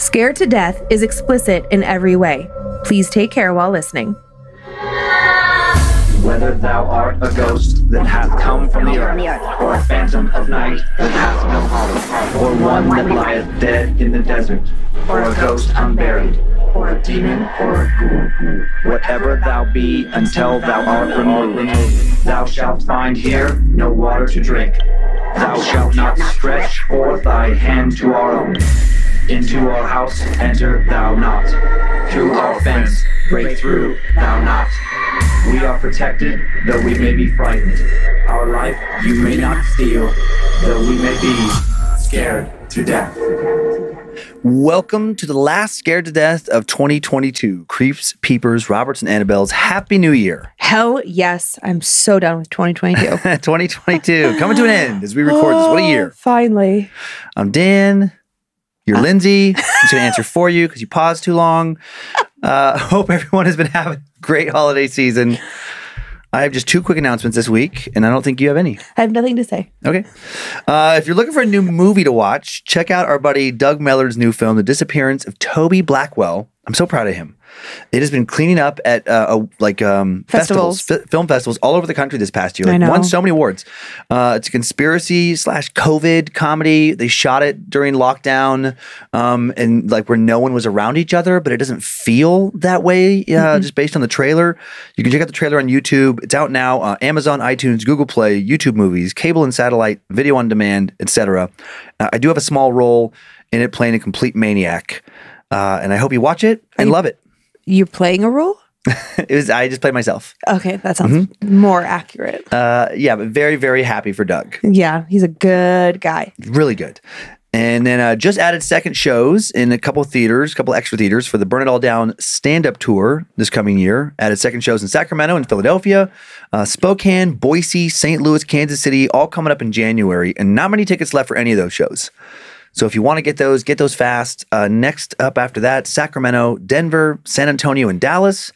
Scared to Death is explicit in every way. Please take care while listening. Whether thou art a ghost that hath come from the earth, or a phantom of night that hath no home, or one that lieth dead in the desert, or a ghost unburied, or a demon, or a ghoul, whatever thou be until thou art removed, thou shalt find here no water to drink. Thou shalt not stretch forth thy hand to our own. Into our house enter thou not. Through our fence break through thou not. We are protected, though we may be frightened. Our life you may not steal, though we may be scared to death. Welcome to the last Scared to Death of 2022. Creeps, Peepers, Roberts, and Annabelles. Happy New Year. Hell yes. I'm so done with 2022. 2022. Coming to an end as we record this. What a year. Finally. I'm Dan. You're Lynze. I'm just going to answer for you because you paused too long. Hope everyone has been having a great holiday season. I have just two quick announcements this week, and I don't think you have any. I have nothing to say. Okay. If you're looking for a new movie to watch, check out our buddy Doug Mellard's new film, The Disappearance of Toby Blackwell. I'm so proud of him. It has been cleaning up at festivals, film festivals all over the country this past year. I know. Won so many awards. It's a conspiracy / COVID comedy. They shot it during lockdown, and like where no one was around each other, but it doesn't feel that way. Just based on the trailer. You can check out the trailer on YouTube. It's out now. Amazon, iTunes, Google Play, YouTube Movies, cable and satellite, video on demand, etc. I do have a small role in it, playing a complete maniac, and I hope you watch it and love it. You're playing a role? I just played myself. Okay, that sounds more accurate. Yeah, but very, very happy for Doug. Yeah, he's a good guy. Really good. And then just added second shows in a couple extra theaters for the Burn It All Down stand-up tour this coming year. Added second shows in Sacramento and Philadelphia, Spokane, Boise, St. Louis, Kansas City, all coming up in January. And not many tickets left for any of those shows. So if you want to get those fast. Next up after that, Sacramento, Denver, San Antonio, and Dallas.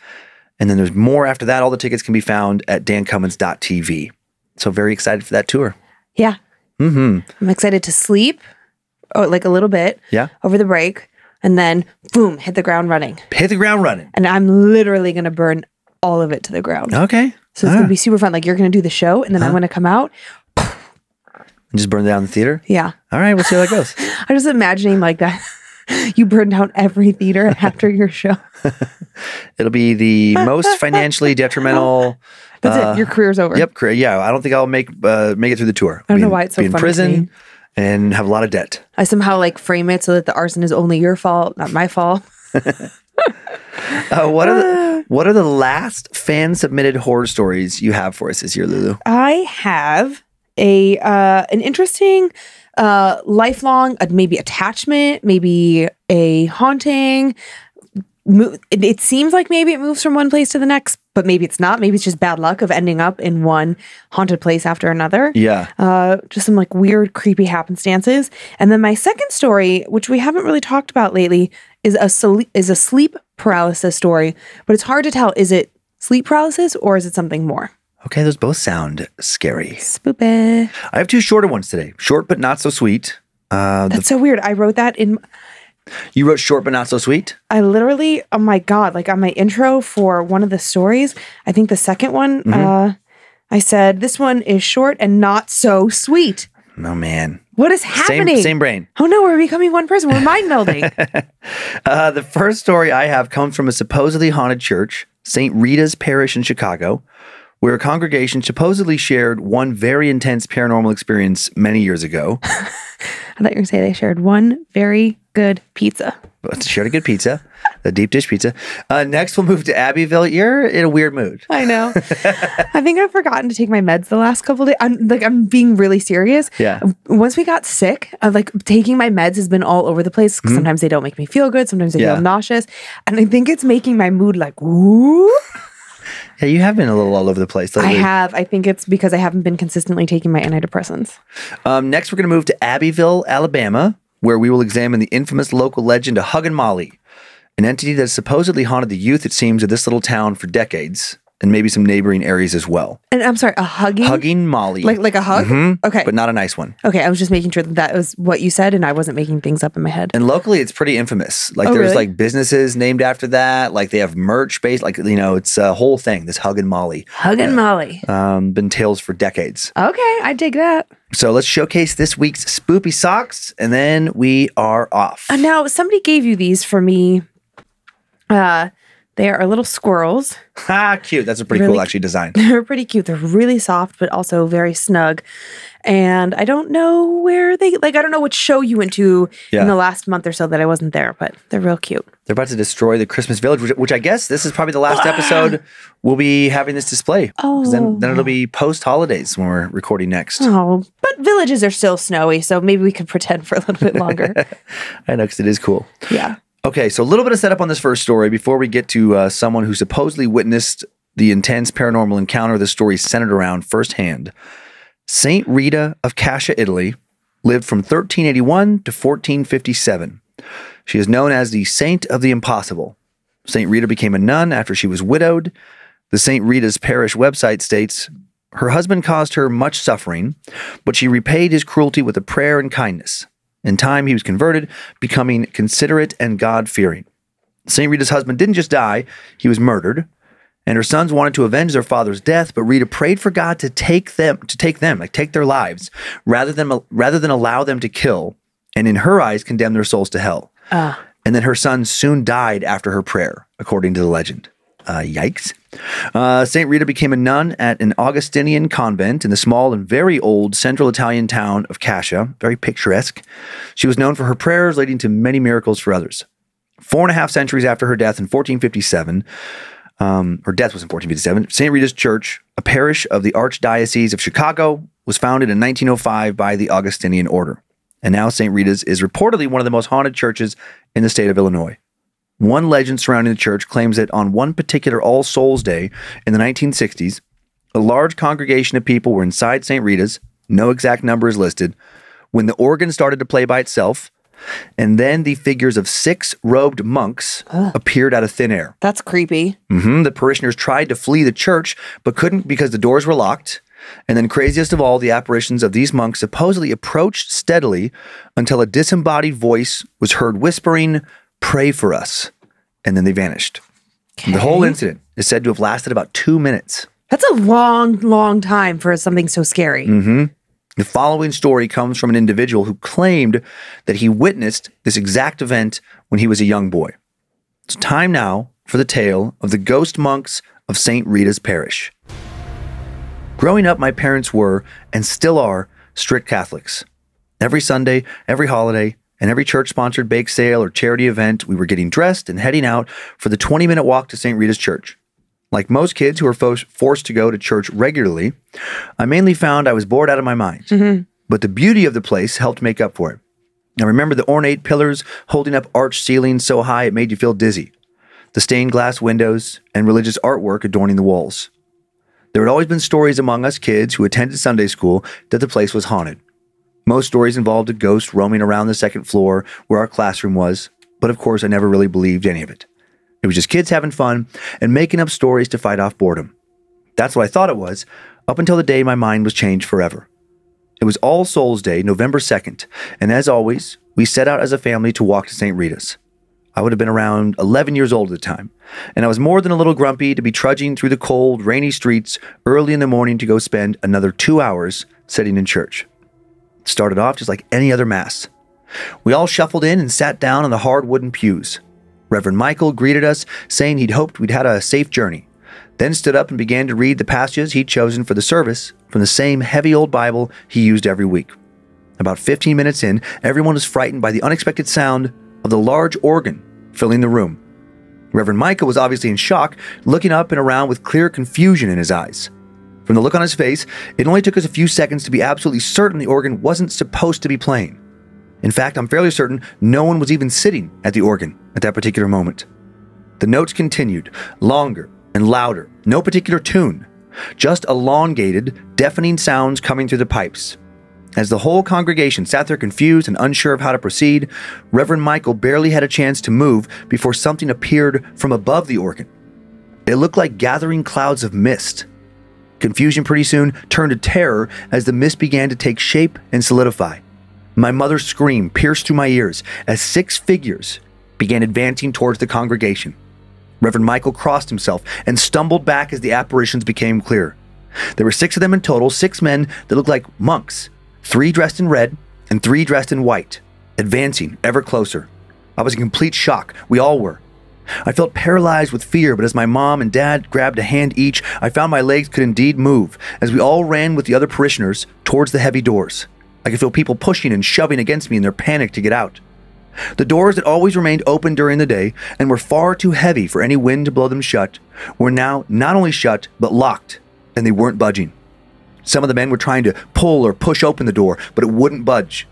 And then there's more after that. All the tickets can be found at dancummins.tv. So very excited for that tour. Yeah. I'm excited to sleep, like a little bit, over the break. And then, boom, hit the ground running. Hit the ground running. And I'm literally going to burn all of it to the ground. Okay. So it's going to be super fun. Like you're going to do the show, and then I'm going to come out. And just burn down the theater? Yeah. All right, we'll see how that goes. I'm just imagining like that. You burn down every theater after your show. It'll be the most financially detrimental. That's it. Your career's over. Yep. Yeah. I don't think I'll make it through the tour. I don't know why it's so funny. Be in prison and have a lot of debt. I somehow like frame it so that the arson is only your fault, not my fault. What are the last fan submitted horror stories you have for us this year, Lulu? I have an interesting lifelong maybe attachment, maybe a haunting. It seems like maybe it moves from one place to the next, but maybe it's not. Maybe it's just bad luck of ending up in one haunted place after another. Yeah. Just some like weird, creepy happenstances. And then my second story, which we haven't really talked about lately, is a sleep paralysis story. But it's hard to tell. Is it sleep paralysis or is it something more? Okay, those both sound scary. Spoopy. I have two shorter ones today. Short but not so sweet. That's so weird. I wrote that in... You wrote short but not so sweet? I literally, oh my God, like on my intro for one of the stories, I think the second one, I said, this one is short and not so sweet. Oh, man. What is happening? Same brain. Oh no, we're becoming one person. We're mind melding. The first story I have comes from a supposedly haunted church, St. Rita's Parish in Chicago, where a congregation supposedly shared one very intense paranormal experience many years ago. I thought you were going to say they shared one very good pizza. Shared a good pizza, a deep dish pizza. Next, we'll move to Abbeyville. You're in a weird mood. I know. I think I've forgotten to take my meds the last couple of days. I'm being really serious. Yeah. Once we got sick, taking my meds has been all over the place. Sometimes they don't make me feel good. Sometimes they feel nauseous. And I think it's making my mood like, woo. Yeah, you have been a little all over the place lately. I have. I think it's because I haven't been consistently taking my antidepressants. Next, we're going to move to Abbeyville, Alabama, where we will examine the infamous local legend of Huggin Molly, an entity that has supposedly haunted the youth, it seems, of this little town for decades. and maybe some neighboring areas as well. And I'm sorry, a Huggin Molly. Like a hug? Okay. But not a nice one. Okay, I was just making sure that was what you said and I wasn't making things up in my head. And locally, it's pretty infamous. Like there's really? like businesses named after that. Like they have merch based, like, you know, it's a whole thing, this Huggin Molly. Huggin Molly. Been tales for decades. Okay, I dig that. So let's showcase this week's spoopy socks and then we are off. Now, somebody gave you these for me. They are little squirrels. Ah, cute. That's a pretty cool, actually, design. They're pretty cute. They're really soft, but also very snug. And I don't know where they, like, I don't know what show you went to in the last month or so that I wasn't there, but they're real cute. They're about to destroy the Christmas village, which I guess this is probably the last episode we'll be having this display. Oh. Then it'll be post-holidays when we're recording next. Oh, but villages are still snowy, so maybe we could pretend for a little bit longer. I know, because it is cool. Yeah. Okay, so a little bit of setup on this first story before we get to someone who supposedly witnessed the intense paranormal encounter the story centered around firsthand. Saint Rita of Cascia, Italy, lived from 1381 to 1457. She is known as the Saint of the Impossible. Saint Rita became a nun after she was widowed. The Saint Rita's parish website states, her husband caused her much suffering, but she repaid his cruelty with a prayer and kindness. In time, he was converted, becoming considerate and God-fearing. St. Rita's husband didn't just die, he was murdered, and her sons wanted to avenge their father's death, but Rita prayed for God to take their lives, rather than allow them to kill, and in her eyes, condemn their souls to hell. And then her sons soon died after her prayer, according to the legend. Yikes. St. Rita became a nun at an Augustinian convent in the small and very old central Italian town of Cascia, very picturesque. She was known for her prayers, leading to many miracles for others. 4.5 centuries after her death in 1457, her death was in 1457, St. Rita's Church, a parish of the Archdiocese of Chicago, was founded in 1905 by the Augustinian order. And now St. Rita's is reportedly one of the most haunted churches in the state of Illinois. One legend surrounding the church claims that on one particular All Souls Day in the 1960s, a large congregation of people were inside St. Rita's, no exact number is listed, when the organ started to play by itself, and then the figures of 6 robed monks appeared out of thin air. That's creepy. The parishioners tried to flee the church, but couldn't because the doors were locked. And then craziest of all, the apparitions of these monks supposedly approached steadily until a disembodied voice was heard whispering, "Pray for us." And then they vanished. Okay. The whole incident is said to have lasted about 2 minutes. That's a long, long time for something so scary. The following story comes from an individual who claimed that he witnessed this exact event when he was a young boy. It's time now for the tale of the ghost monks of St. Rita's Parish. Growing up, my parents were, and still are, strict Catholics. Every Sunday, every holiday, and every church-sponsored bake sale or charity event, we were getting dressed and heading out for the 20-minute walk to St. Rita's Church. Like most kids who are forced to go to church regularly, I mainly found I was bored out of my mind. But the beauty of the place helped make up for it. I remember the ornate pillars holding up arched ceilings so high it made you feel dizzy, the stained glass windows, and religious artwork adorning the walls. There had always been stories among us kids who attended Sunday school that the place was haunted. Most stories involved a ghost roaming around the second floor where our classroom was, but of course I never really believed any of it. It was just kids having fun and making up stories to fight off boredom. That's what I thought it was, up until the day my mind was changed forever. It was All Souls Day, November 2nd, and as always, we set out as a family to walk to St. Rita's. I would have been around 11 years old at the time, and I was more than a little grumpy to be trudging through the cold, rainy streets early in the morning to go spend another 2 hours sitting in church. It started off just like any other mass. We all shuffled in and sat down on the hard wooden pews. Reverend Michael greeted us, saying he'd hoped we'd had a safe journey, then stood up and began to read the passages he'd chosen for the service from the same heavy old Bible he used every week. About 15 minutes in, everyone was frightened by the unexpected sound of the large organ filling the room. Reverend Michael was obviously in shock, looking up and around with clear confusion in his eyes. From the look on his face, it only took us a few seconds to be absolutely certain the organ wasn't supposed to be playing. In fact, I'm fairly certain no one was even sitting at the organ at that particular moment. The notes continued, longer and louder, no particular tune, just elongated, deafening sounds coming through the pipes. As the whole congregation sat there confused and unsure of how to proceed, Reverend Michael barely had a chance to move before something appeared from above the organ. It looked like gathering clouds of mist. Confusion pretty soon turned to terror as the mist began to take shape and solidify. My mother's scream pierced through my ears as 6 figures began advancing towards the congregation. Reverend Michael crossed himself and stumbled back as the apparitions became clear. There were 6 of them in total, 6 men that looked like monks, 3 dressed in red and 3 dressed in white, advancing ever closer. I was in complete shock. We all were. I felt paralyzed with fear, but as my mom and dad grabbed a hand each, I found my legs could indeed move as we all ran with the other parishioners towards the heavy doors. I could feel people pushing and shoving against me in their panic to get out. The doors that always remained open during the day and were far too heavy for any wind to blow them shut were now not only shut, but locked, and they weren't budging. Some of the men were trying to pull or push open the door, but it wouldn't budge.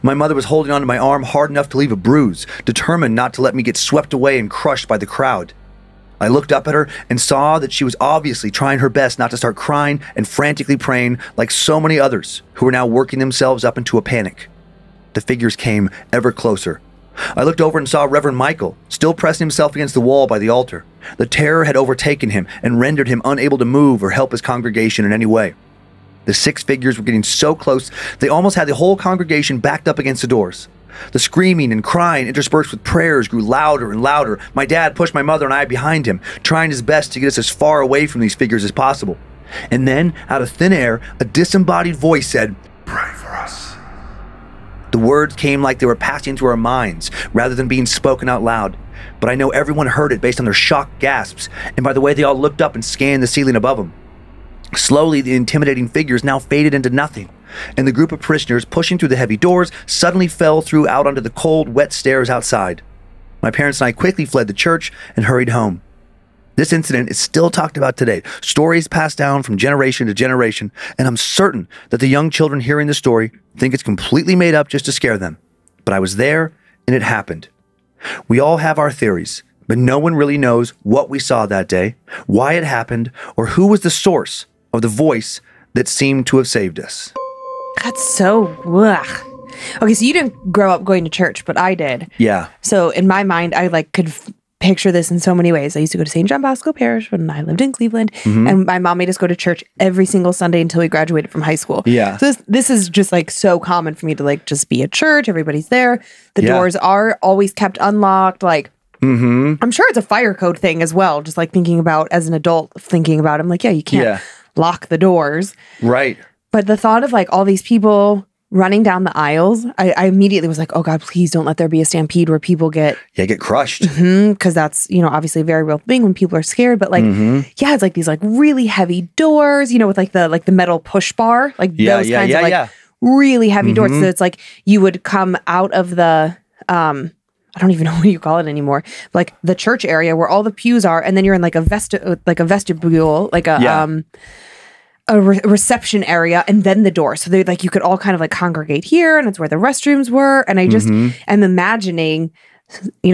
My mother was holding onto my arm hard enough to leave a bruise, determined not to let me get swept away and crushed by the crowd. I looked up at her and saw that she was obviously trying her best not to start crying and frantically praying like so many others who were now working themselves up into a panic. The figures came ever closer. I looked over and saw Reverend Michael, still pressing himself against the wall by the altar. The terror had overtaken him and rendered him unable to move or help his congregation in any way. The 6 figures were getting so close, they almost had the whole congregation backed up against the doors. The screaming and crying interspersed with prayers grew louder and louder. My dad pushed my mother and I behind him, trying his best to get us as far away from these figures as possible. And then, out of thin air, a disembodied voice said, "Pray for us." The words came like they were passing through our minds, rather than being spoken out loud. But I know everyone heard it based on their shocked gasps, and by the way they all looked up and scanned the ceiling above them. Slowly, the intimidating figures now faded into nothing, and the group of parishioners pushing through the heavy doors suddenly fell through out onto the cold, wet stairs outside. My parents and I quickly fled the church and hurried home. This incident is still talked about today, stories passed down from generation to generation, and I'm certain that the young children hearing the story think it's completely made up just to scare them. But I was there, and it happened. We all have our theories, but no one really knows what we saw that day, why it happened, or who was the source of the voice that seemed to have saved us. That's so, ugh. Okay, so you didn't grow up going to church, but I did. Yeah. So in my mind, I could picture this in so many ways. I used to go to St. John Bosco Parish when I lived in Cleveland, and my mom made us go to church every single Sunday until we graduated from high school. Yeah. So this is just so common for me to just be at church. Everybody's there. The doors are always kept unlocked. I'm sure it's a fire code thing as well. Just thinking about as an adult, I'm like, yeah, you can't lock the doors. Right. But the thought of all these people running down the aisles, I immediately was like, oh God, please don't let there be a stampede where people get crushed. Because that's, obviously a very real thing when people are scared. But it's these really heavy doors, with the metal push bar, those kinds of really heavy doors. So it's you would come out of the, I don't even know what you call it anymore, the church area where all the pews are, and then you're in a vestibule, a reception area, and then the door. So they you could all kind of congregate here, and it's where the restrooms were. And I just am imagining,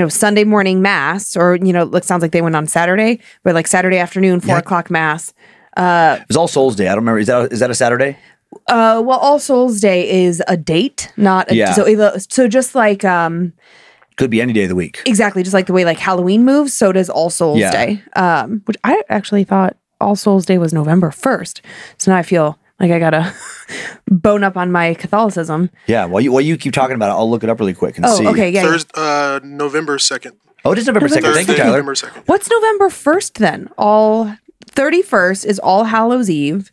Sunday morning mass, or it sounds like they went on Saturday, but Saturday afternoon 4 o'clock mass. It was All Souls Day. I don't remember. Is that a Saturday? Well, All Souls Day is a date, not a, so just could be any day of the week. Exactly, just the way Halloween moves, so does All Souls Day. Which I actually thought All Souls Day was November 1st. So now I feel like I gotta bone up on my Catholicism. Yeah, while you keep talking about it, I'll look it up really quick and see. Okay, yeah. Thursday, November 2nd. Oh, it is November 2nd. Thank you, Tyler. November 2nd. What's November 1st then? 31st is All Hallows Eve.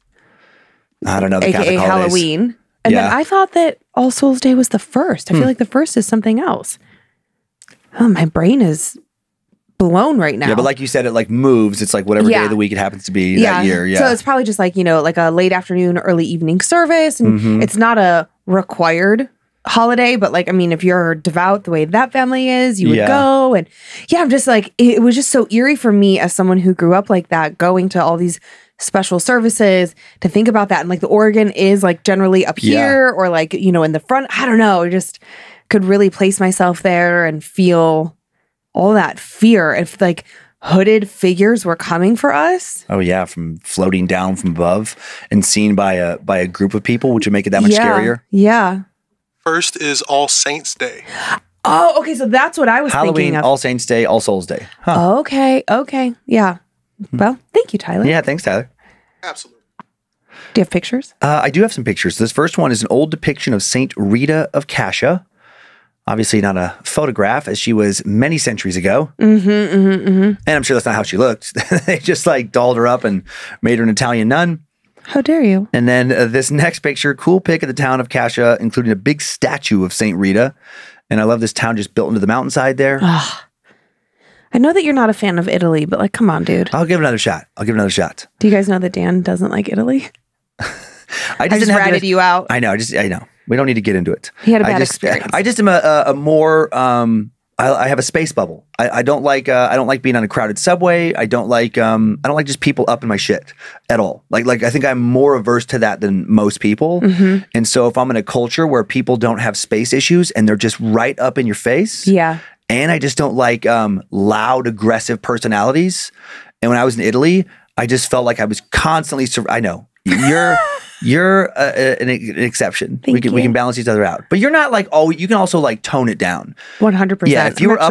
I don't know. The AKA Catholic holidays. Halloween. And then I thought that All Souls Day was the 1st. I feel like the 1st is something else. Oh, my brain is blown right now. Yeah, but like you said, it moves. It's whatever day of the week it happens to be that year. Yeah. So it's probably just a late afternoon, early evening service. And it's not a required holiday, but if you're devout the way that family is, you would go. And I'm just it was just so eerie for me as someone who grew up like that, going to all these special services, to think about that. And the organ is generally up here or in the front. I don't know. Just could really place myself there and feel all that fear if hooded figures were coming for us. Oh yeah, from floating down from above and seen by a group of people, which would make it that much scarier. Yeah. First is All Saints Day. Oh, okay. So that's what I was thinking of. All Saints Day, All Souls Day. Huh. Okay. Yeah. Well, thank you, Tyler. Yeah, thanks, Tyler. Absolutely. Do you have pictures? I do have some pictures. This first one is an old depiction of Saint Rita of Cascia. Obviously not a photograph, as she was many centuries ago. And I'm sure that's not how she looked. They just like dolled her up and made her an Italian nun. How dare you? And then this next picture, cool pic of the town of Cascia, including a big statue of Saint Rita. And I love this town just built into the mountainside there. I know that you're not a fan of Italy, but like, come on, dude. I'll give it another shot. I'll give it another shot. Do you guys know that Dan doesn't like Italy? I just ratted you out. I know. I know. We don't need to get into it. He had a bad experience. I just am a more. I have a space bubble. I don't like. I don't like being on a crowded subway. I don't like just people up in my shit at all. Like I think I'm more averse to that than most people. And so if I'm in a culture where people don't have space issues and they're just right up in your face. Yeah. And I just don't like loud, aggressive personalities. And when I was in Italy, I just felt like I was constantly. I know you're an exception. We can balance each other out. But you're not like you can also like tone it down. 100%. Yeah, if you were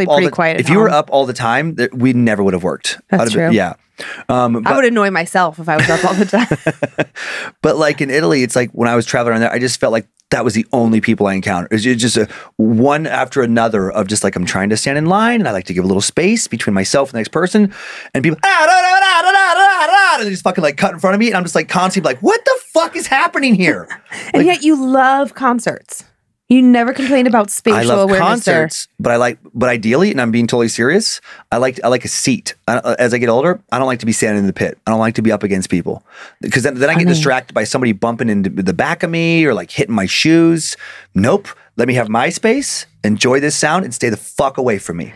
up all the time, we never would have worked. That's true. Yeah. I would annoy myself if I was up all the time. But like in Italy, it's like when I was traveling around there, I just felt like that was the only people I encountered. It was just one after another of just like, I'm trying to stand in line and I like to give a little space between myself and the next person. And people, and they just fucking like cut in front of me. And I'm just like constantly like, what the fuck is happening here? And yet you love concerts. You never complain about spatial awareness. I love concerts, but ideally, and I'm being totally serious, I like a seat. As I get older, I don't like to be standing in the pit. I don't like to be up against people because then I get distracted by somebody bumping into the back of me or like hitting my shoes. Nope. Let me have my space, enjoy this sound, and stay the fuck away from me.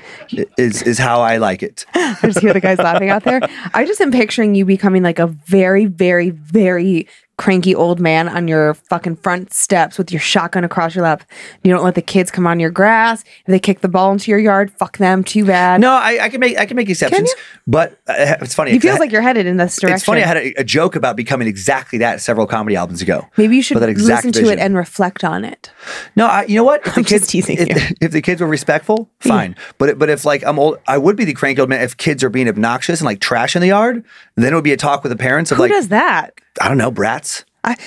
Is how I like it. I just hear the guys laughing out there. I just am picturing you becoming like a very, very, very cranky old man on your fucking front steps with your shotgun across your lap. You don't let the kids come on your grass. If they kick the ball into your yard, fuck them. Too bad. No, I can make exceptions. But it's funny. It feels like you're headed in this direction. It's funny. I had a joke about becoming exactly that several comedy albums ago. Maybe you should listen to it and reflect on it. No, you know what? If I'm just teasing you. If the kids were respectful, fine. Yeah. But if like I'm old, I would be the cranky old man. If kids are being obnoxious and like trash in the yard, then it would be a talk with the parents of Who does that? I don't know, brats.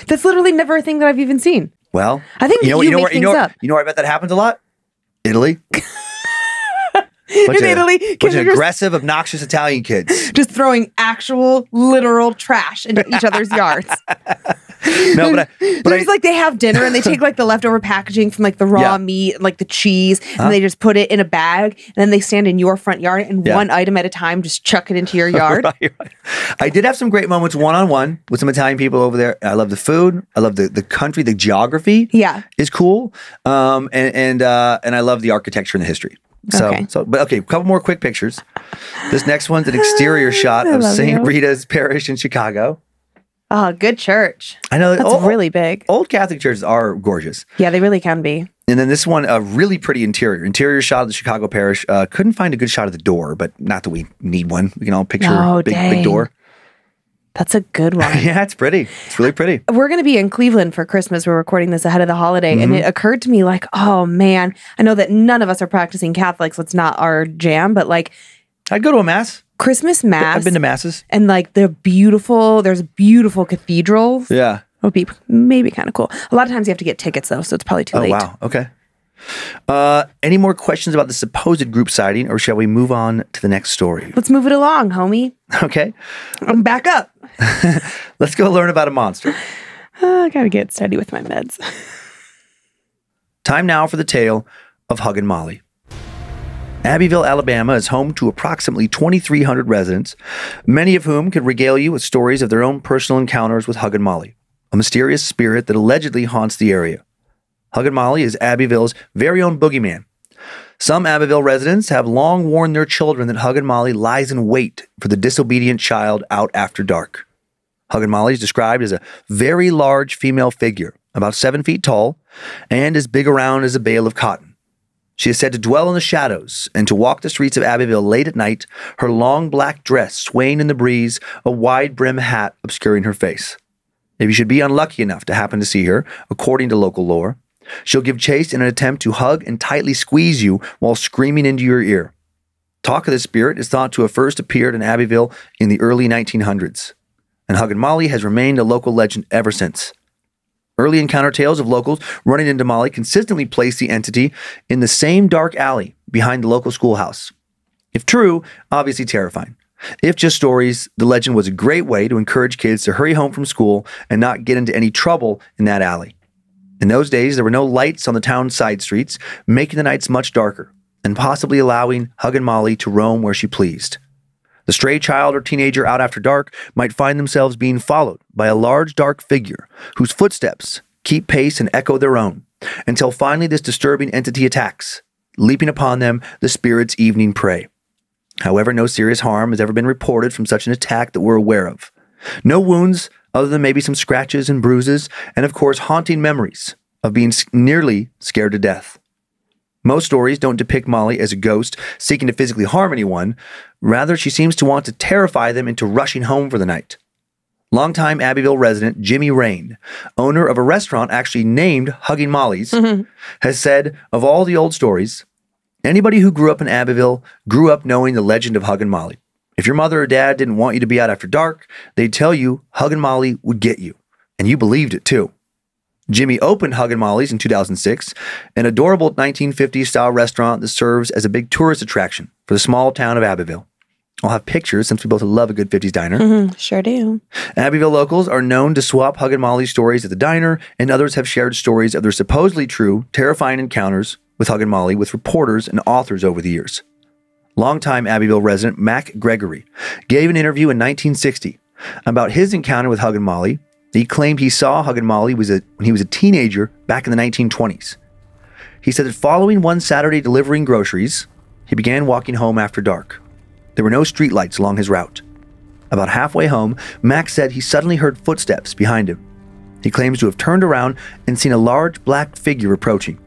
That's literally never a thing that I've even seen. Well, I think you make things up. You know where I bet that happens a lot? Italy. Italy, bunch of aggressive, obnoxious Italian kids. Just throwing actual, literal trash into each other's yards. No, but it's like they have dinner and they take like the leftover packaging from like the raw meat and like the cheese and they just put it in a bag and then they stand in your front yard and one item at a time just chuck it into your yard. Right. I did have some great moments one-on-one with some Italian people over there. I love the food. I love the country. The geography is cool. And I love the architecture and the history. But a couple more quick pictures. This next one's an exterior shot of St. Rita's Parish in Chicago. Oh, good church. I know. That's really big. Old Catholic churches are gorgeous. Yeah, they really can be. And then this one, a really pretty interior shot of the Chicago Parish. Couldn't find a good shot of the door, but not that we need one. We can all picture big door. That's a good one. Yeah, it's pretty. It's really pretty. We're going to be in Cleveland for Christmas. We're recording this ahead of the holiday. And it occurred to me like, oh man, I know that none of us are practicing Catholics. It's not our jam, but like. I'd go to a mass. Christmas mass. I've been to masses. And like there's beautiful cathedrals. Yeah. Would be maybe kind of cool. A lot of times you have to get tickets though, so it's probably too late. Oh, wow. Okay. Any more questions about the supposed group sighting, or shall we move on to the next story? Let's move it along, homie. Okay. I'm back up. Let's go learn about a monster. I gotta get steady with my meds. Time now for the tale of Huggin Molly. Abbeyville, Alabama is home to approximately 2,300 residents, many of whom could regale you with stories of their own personal encounters with Huggin Molly, a mysterious spirit that allegedly haunts the area. Huggin Molly is Abbeyville's very own boogeyman. Some Abbeyville residents have long warned their children that Huggin Molly lies in wait for the disobedient child out after dark. Huggin Molly is described as a very large female figure, about 7 feet tall, and as big around as a bale of cotton. She is said to dwell in the shadows and to walk the streets of Abbeyville late at night, her long black dress swaying in the breeze, a wide-brim hat obscuring her face. If you should be unlucky enough to happen to see her, according to local lore, she'll give chase in an attempt to hug and tightly squeeze you while screaming into your ear. Talk of this spirit is thought to have first appeared in Abbeyville in the early 1900s, and Huggin Molly has remained a local legend ever since. Early encounter tales of locals running into Molly consistently place the entity in the same dark alley behind the local schoolhouse. If true, obviously terrifying. If just stories, the legend was a great way to encourage kids to hurry home from school and not get into any trouble in that alley. In those days, there were no lights on the town's side streets, making the nights much darker, and possibly allowing Huggin Molly to roam where she pleased. The stray child or teenager out after dark might find themselves being followed by a large dark figure whose footsteps keep pace and echo their own, until finally this disturbing entity attacks, leaping upon them, the spirit's evening prey. However, no serious harm has ever been reported from such an attack that we're aware of. No wounds, other than maybe some scratches and bruises, and of course haunting memories of being nearly scared to death. Most stories don't depict Molly as a ghost seeking to physically harm anyone. Rather, she seems to want to terrify them into rushing home for the night. Longtime Abbeyville resident Jimmy Rain, owner of a restaurant actually named Huggin Molly's, has said, of all the old stories, anybody who grew up in Abbeyville grew up knowing the legend of Huggin Molly. If your mother or dad didn't want you to be out after dark, they'd tell you Huggin Molly would get you. And you believed it too. Jimmy opened Huggin Molly's in 2006, an adorable 1950s-style restaurant that serves as a big tourist attraction for the small town of Abbeyville. I'll have pictures since we both love a good 50s diner. Sure do. Abbeyville locals are known to swap Huggin Molly's stories at the diner, and others have shared stories of their supposedly true, terrifying encounters with Huggin Molly with reporters and authors over the years. Longtime Abbeyville resident Mac Gregory gave an interview in 1960 about his encounter with Huggin Molly. He claimed he saw Huggin Molly when he was a teenager back in the 1920s. He said that following one Saturday delivering groceries, he began walking home after dark. There were no streetlights along his route. About halfway home, Mac said he suddenly heard footsteps behind him. He claims to have turned around and seen a large black figure approaching.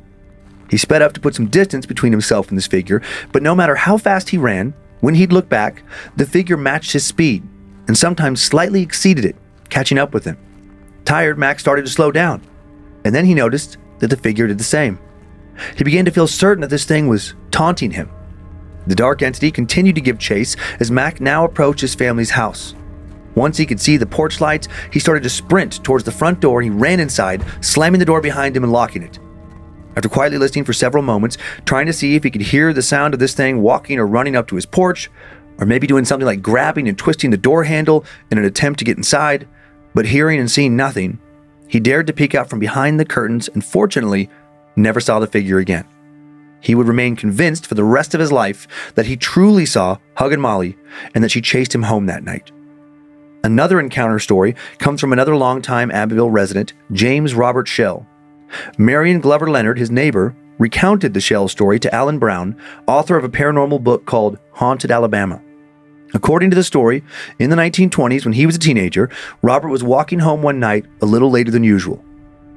He sped up to put some distance between himself and this figure, but no matter how fast he ran, when he'd look back, the figure matched his speed and sometimes slightly exceeded it, catching up with him. Tired, Mac started to slow down, and then he noticed that the figure did the same. He began to feel certain that this thing was taunting him. The dark entity continued to give chase as Mac now approached his family's house. Once he could see the porch lights, he started to sprint towards the front door and he ran inside, slamming the door behind him and locking it. After quietly listening for several moments, trying to see if he could hear the sound of this thing walking or running up to his porch, or maybe doing something like grabbing and twisting the door handle in an attempt to get inside, but hearing and seeing nothing, he dared to peek out from behind the curtains and fortunately never saw the figure again. He would remain convinced for the rest of his life that he truly saw Huggin Molly and that she chased him home that night. Another encounter story comes from another longtime Abbeyville resident, James Robert Shell. Marion Glover Leonard, his neighbor, recounted the Shell story to Alan Brown, author of a paranormal book called Haunted Alabama. According to the story, in the 1920s, when he was a teenager, Robert was walking home one night a little later than usual.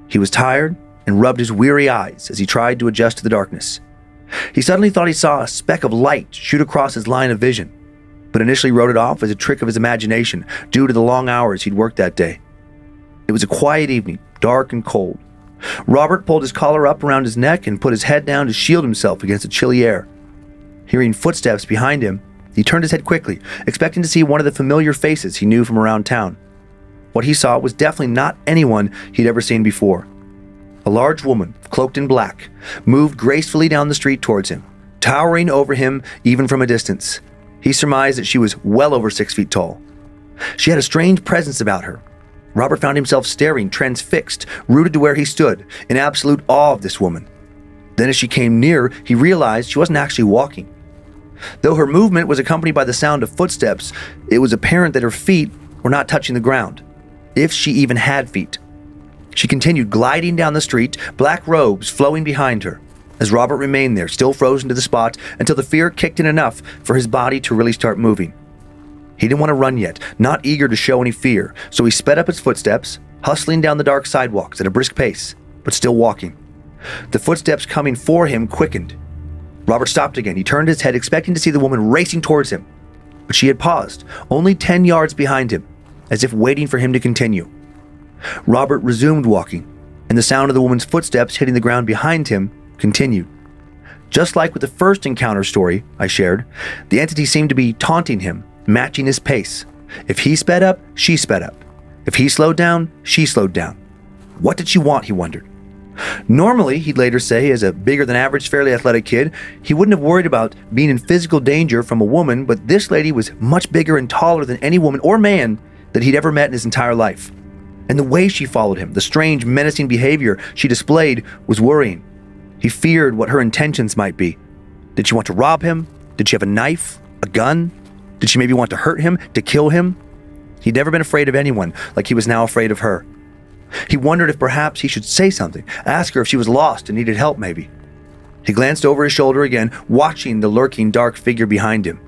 He was tired and rubbed his weary eyes as he tried to adjust to the darkness. He suddenly thought he saw a speck of light shoot across his line of vision, but initially wrote it off as a trick of his imagination due to the long hours he'd worked that day. It was a quiet evening, dark and cold. Robert pulled his collar up around his neck and put his head down to shield himself against the chilly air. Hearing footsteps behind him, he turned his head quickly, expecting to see one of the familiar faces he knew from around town. What he saw was definitely not anyone he'd ever seen before. A large woman, cloaked in black, moved gracefully down the street towards him, towering over him even from a distance. He surmised that she was well over 6 feet tall. She had a strange presence about her. Robert found himself staring, transfixed, rooted to where he stood, in absolute awe of this woman. Then as she came near, he realized she wasn't actually walking. Though her movement was accompanied by the sound of footsteps, it was apparent that her feet were not touching the ground, if she even had feet. She continued gliding down the street, black robes flowing behind her, as Robert remained there, still frozen to the spot, until the fear kicked in enough for his body to really start moving. He didn't want to run yet, not eager to show any fear, so he sped up his footsteps, hustling down the dark sidewalks at a brisk pace, but still walking. The footsteps coming for him quickened. Robert stopped again. He turned his head, expecting to see the woman racing towards him, but she had paused, only 10 yards behind him, as if waiting for him to continue. Robert resumed walking, and the sound of the woman's footsteps hitting the ground behind him continued. Just like with the first encounter story I shared, the entity seemed to be taunting him, matching his pace. If he sped up, she sped up. If he slowed down, she slowed down. What did she want, he wondered. Normally, he'd later say, as a bigger than average, fairly athletic kid, he wouldn't have worried about being in physical danger from a woman, but this lady was much bigger and taller than any woman or man that he'd ever met in his entire life. And the way she followed him, the strange, menacing behavior she displayed, was worrying. He feared what her intentions might be. Did she want to rob him? Did she have a knife? A gun? Did she maybe want to hurt him? To kill him? He'd never been afraid of anyone like he was now afraid of her. He wondered if perhaps he should say something, ask her if she was lost and needed help maybe. He glanced over his shoulder again, watching the lurking dark figure behind him.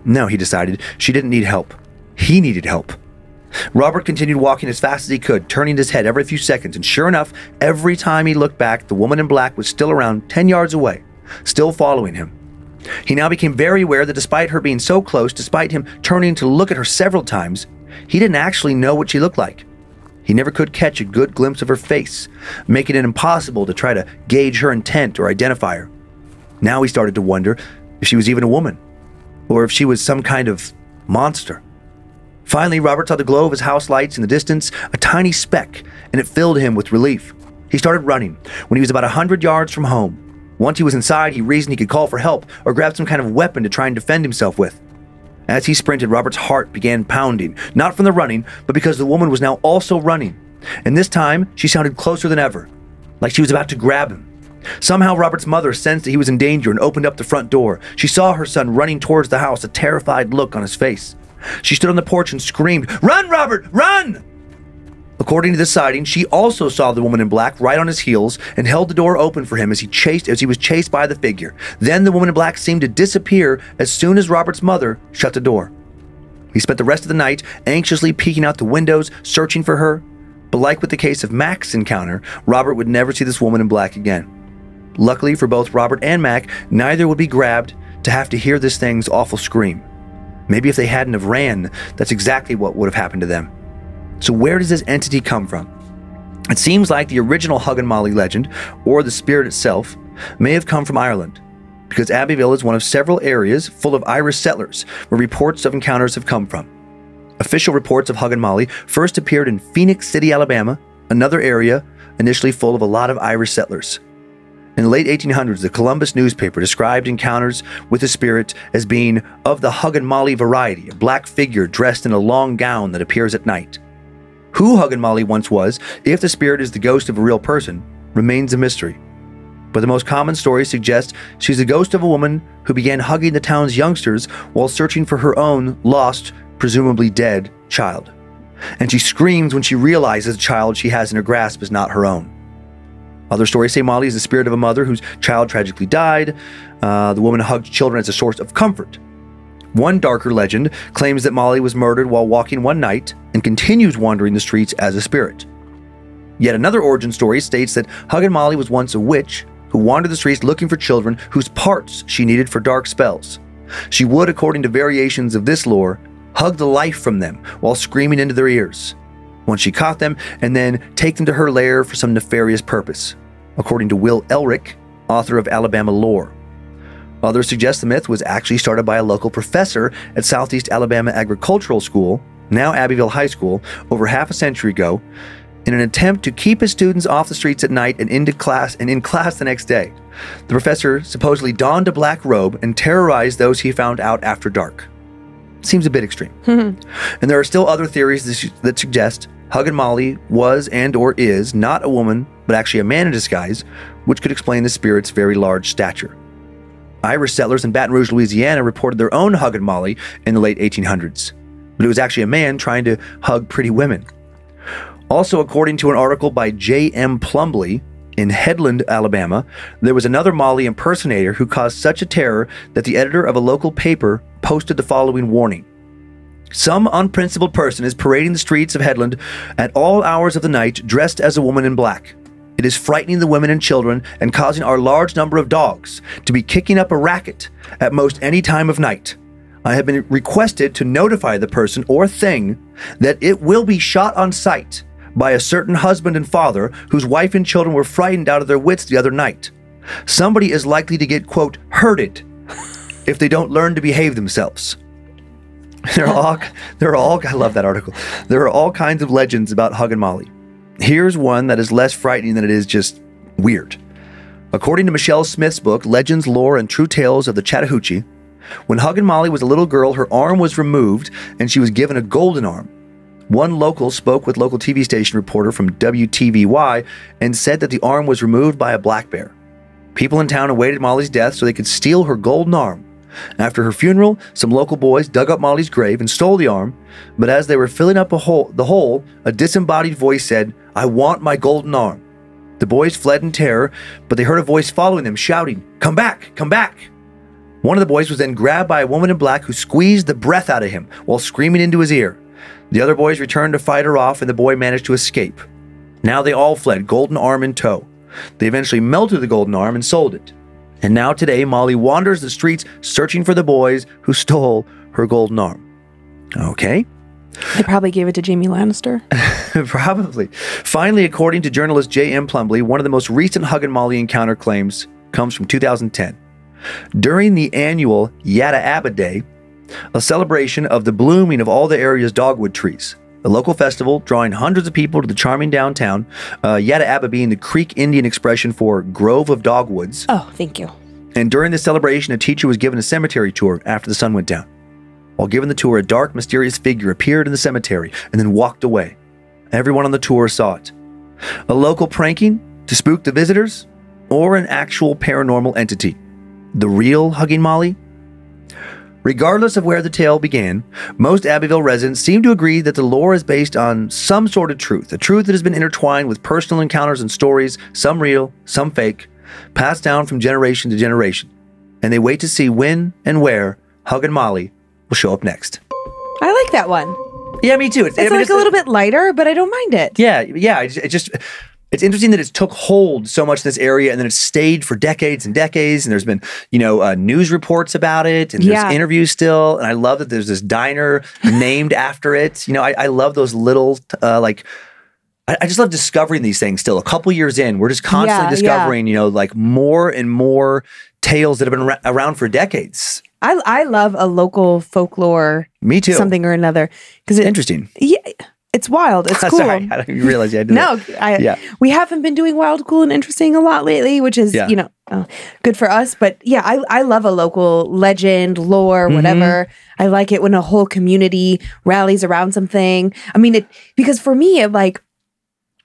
No, he decided, she didn't need help. He needed help. Robert continued walking as fast as he could, turning his head every few seconds, and sure enough, every time he looked back, the woman in black was still around 10 yards away, still following him. He now became very aware that despite her being so close, despite him turning to look at her several times, he didn't actually know what she looked like. He never could catch a good glimpse of her face, making it impossible to try to gauge her intent or identify her. Now he started to wonder if she was even a woman, or if she was some kind of monster. Finally, Robert saw the glow of his house lights in the distance, a tiny speck, and it filled him with relief. He started running when he was about 100 yards from home. Once he was inside, he reasoned he could call for help or grab some kind of weapon to try and defend himself with. As he sprinted, Robert's heart began pounding, not from the running, but because the woman was now also running. And this time, she sounded closer than ever, like she was about to grab him. Somehow, Robert's mother sensed that he was in danger and opened up the front door. She saw her son running towards the house, a terrified look on his face. She stood on the porch and screamed, "Run, Robert, run!" According to the sighting, she also saw the woman in black right on his heels and held the door open for him as he was chased by the figure. Then the woman in black seemed to disappear as soon as Robert's mother shut the door. He spent the rest of the night anxiously peeking out the windows, searching for her. But like with the case of Mac's encounter, Robert would never see this woman in black again. Luckily for both Robert and Mac, neither would be grabbed to have to hear this thing's awful scream. Maybe if they hadn't have ran, that's exactly what would have happened to them. So where does this entity come from? It seems like the original Huggin Molly legend, or the spirit itself, may have come from Ireland, because Abbeyville is one of several areas full of Irish settlers where reports of encounters have come from. Official reports of Huggin Molly first appeared in Phoenix City, Alabama, another area initially full of a lot of Irish settlers. In the late 1800s, the Columbus newspaper described encounters with the spirit as being of the Huggin Molly variety, a black figure dressed in a long gown that appears at night. Who Huggin Molly once was, if the spirit is the ghost of a real person, remains a mystery. But the most common stories suggest she's the ghost of a woman who began hugging the town's youngsters while searching for her own lost, presumably dead, child. And she screams when she realizes the child she has in her grasp is not her own. Other stories say Molly is the spirit of a mother whose child tragically died. The woman hugged children as a source of comfort. One darker legend claims that Molly was murdered while walking one night and continues wandering the streets as a spirit. Yet another origin story states that Huggin Molly was once a witch who wandered the streets looking for children whose parts she needed for dark spells. She would, according to variations of this lore, hug the life from them while screaming into their ears. Once she caught them, and then take them to her lair for some nefarious purpose, according to Will Elric, author of Alabama Lore. Others suggest the myth was actually started by a local professor at Southeast Alabama Agricultural School, now Abbeyville High School, over half a century ago, in an attempt to keep his students off the streets at night and in class the next day. The professor supposedly donned a black robe and terrorized those he found out after dark. Seems a bit extreme. And there are still other theories that suggest Huggin Molly was and or is not a woman, but actually a man in disguise, which could explain the spirit's very large stature. Irish settlers in Baton Rouge, Louisiana reported their own Huggin Molly in the late 1800s, but it was actually a man trying to hug pretty women. Also, according to an article by J.M. Plumbley in Headland, Alabama, there was another Molly impersonator who caused such a terror that the editor of a local paper posted the following warning. Some unprincipled person is parading the streets of Headland at all hours of the night dressed as a woman in black. It is frightening the women and children and causing our large number of dogs to be kicking up a racket at most any time of night. I have been requested to notify the person or thing that it will be shot on sight by a certain husband and father whose wife and children were frightened out of their wits the other night. Somebody is likely to get, quote, hurted if they don't learn to behave themselves. I love that article. There are all kinds of legends about Huggin Molly. Here's one that is less frightening than it is just weird. According to Michelle Smith's book, Legends, Lore, and True Tales of the Chattahoochee, when Huggin Molly was a little girl, her arm was removed and she was given a golden arm. One local spoke with local TV station reporter from WTVY and said that the arm was removed by a black bear. People in town awaited Molly's death so they could steal her golden arm. After her funeral, some local boys dug up Molly's grave and stole the arm, but as they were filling up the hole, a disembodied voice said, "I want my golden arm." The boys fled in terror, but they heard a voice following them, shouting, "Come back, come back." One of the boys was then grabbed by a woman in black who squeezed the breath out of him while screaming into his ear. The other boys returned to fight her off, and the boy managed to escape. Now they all fled, golden arm in tow. They eventually melted the golden arm and sold it. And now today, Molly wanders the streets searching for the boys who stole her golden arm. Okay. They probably gave it to Jamie Lannister. Probably. Finally, according to journalist J.M. Plumbley, one of the most recent Huggin Molly encounter claims comes from 2010. During the annual Yada Abba Day, a celebration of the blooming of all the area's dogwood trees, a local festival drawing hundreds of people to the charming downtown, Yada Abba being the Creek Indian expression for Grove of Dogwoods. Oh, thank you. And during the celebration, a teacher was given a cemetery tour after the sun went down. While giving the tour, a dark, mysterious figure appeared in the cemetery and then walked away. Everyone on the tour saw it. A local pranking to spook the visitors, or an actual paranormal entity? The real Huggin Molly? Regardless of where the tale began, most Abbeyville residents seem to agree that the lore is based on some sort of truth, a truth that has been intertwined with personal encounters and stories, some real, some fake, passed down from generation to generation. And they wait to see when and where Huggin Molly will show up next. I like that one. Yeah, me too. It's like a little bit lighter, but I don't mind it. Yeah. It's interesting that it took hold so much in this area, and then it stayed for decades and decades. And there's been, news reports about it, and there's interviews still. And I love that there's this diner named after it. I love those little, I just love discovering these things still. A couple years in, we're just constantly discovering, more and more tales that have been around for decades. I love a local folklore. Me too. Something or another. Because interesting. Yeah. It's wild. It's cool. Sorry, I didn't even realize you had to do that. We haven't been doing wild, cool, and interesting a lot lately, which is, good for us. But yeah, I love a local legend, lore, whatever. I like it when a whole community rallies around something. I mean, because for me,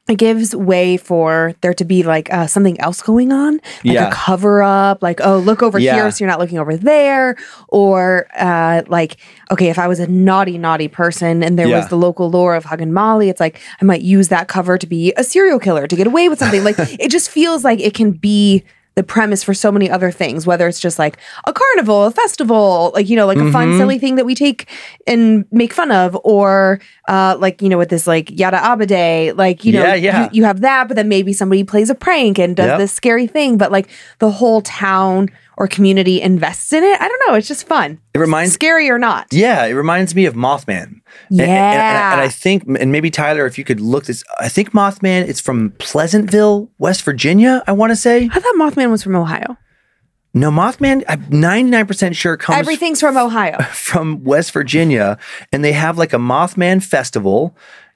it gives way for there to be something else going on, a cover up, look over here so you're not looking over there, or okay, if I was a naughty person and there was the local lore of Huggin Molly, it's like I might use that cover to be a serial killer to get away with something. It just feels like it can be the premise for so many other things, whether it's just like a carnival, a festival, a fun, silly thing that we take and make fun of, or with this Yada Abba Day, you have that, but then maybe somebody plays a prank and does this scary thing, but the whole town or community invests in it. I don't know. It's just fun. It reminds scary or not. Yeah, it reminds me of Mothman. Yeah, and I think, and maybe Tyler, if you could look this, I think Mothman, it's from Pleasantville, West Virginia. I want to say. I thought Mothman was from Ohio. No, Mothman, I'm 99% sure comes. Everything's from Ohio, from West Virginia, and they have a Mothman festival.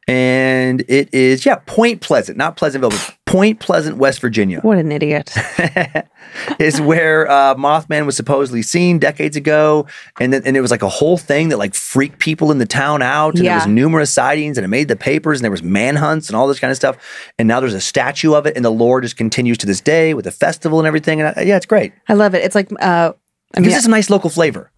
And it is, Point Pleasant, not Pleasantville, but Point Pleasant, West Virginia. What an idiot. Is where Mothman was supposedly seen decades ago. And it was a whole thing that freaked people in the town out. And there was numerous sightings, and it made the papers, and there was manhunts and all this kind of stuff. And now there's a statue of it, and the lore just continues to this day with a festival and everything. And it's great. I love it. It's it gives us a nice local flavor.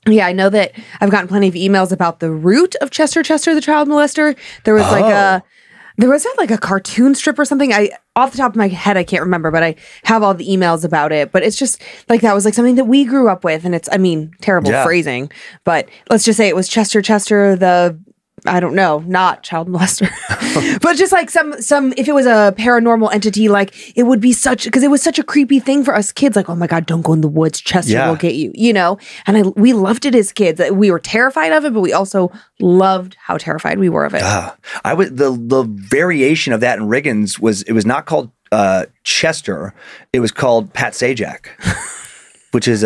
Yeah, I know that I've gotten plenty of emails about the root of Chester, the child molester. There was a cartoon strip or something. Off the top of my head, I can't remember, but I have all the emails about it. But it's just that was something that we grew up with, and it's terrible phrasing, but let's just say it was Chester, the I don't know, not child molester, but just some, if it was a paranormal entity, it would be because it was such a creepy thing for us kids. Oh my God, don't go in the woods. Chester will get you, and we loved it as kids. We were terrified of it, but we also loved how terrified we were of it. The variation of that in Riggins was not called Chester, it was called Pat Sajak, which is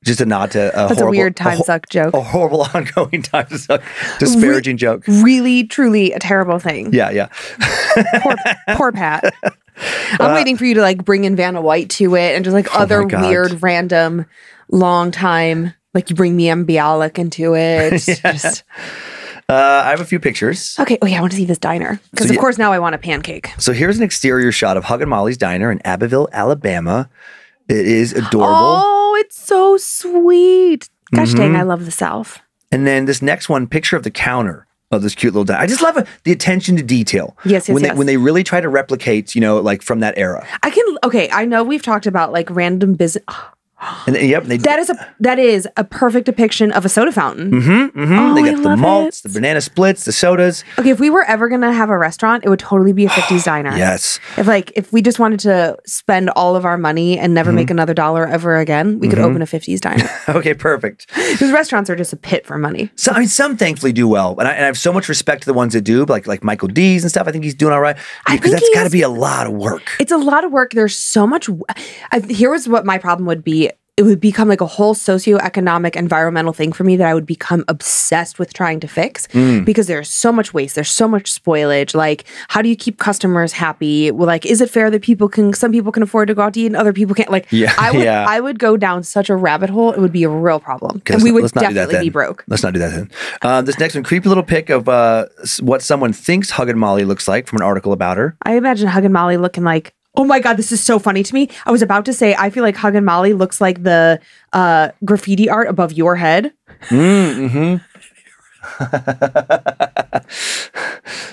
just a nod to a That's horrible, a weird time suck joke. a horrible ongoing time suck, disparaging joke. Really, truly a terrible thing. Yeah. Poor Pat. I'm waiting for you to like bring in Vanna White to it and just like other weird, random, long time. Like you bring Miam Bialik into it. Just... I have a few pictures. Okay. Oh yeah, I want to see this diner because of course now I want a pancake. So here's an exterior shot of Huggin Molly's diner in Abbeyville, Alabama. It is adorable. Oh, it's so sweet. Gosh dang, I love the South. And then this next one, picture of the counter of this cute little diner. I just love the attention to detail. Yes. When they really try to replicate, like from that era. I know we've talked about like random business. And That is a perfect depiction of a soda fountain. Oh, they got the malts, the banana splits, the sodas. Okay, if we were ever gonna have a restaurant, it would totally be a 50s diner. Yes. If we just wanted to spend all of our money and never make another dollar ever again, we could open a 50s diner. Okay, perfect. Because restaurants are just a pit for money. So I mean, some thankfully do well, and I have so much respect to the ones that do, like Michael D's and stuff. I think he's doing all right because that's got to be a lot of work. It's a lot of work. There's so much. Here was what my problem would be. It would become like a whole socioeconomic, environmental thing for me that I would become obsessed with trying to fix because there's so much waste. There's so much spoilage. Like, how do you keep customers happy? Well, like, is it fair that some people can afford to go out to eat and other people can't? Like, I would go down such a rabbit hole. It would be a real problem. And we would definitely be broke. Let's not do that then. This next one, creepy little pic of what someone thinks Huggin Molly looks like from an article about her. I imagine Huggin Molly looking like, oh my God, this is so funny to me. I was about to say, I feel like Huggin Molly looks like the graffiti art above your head.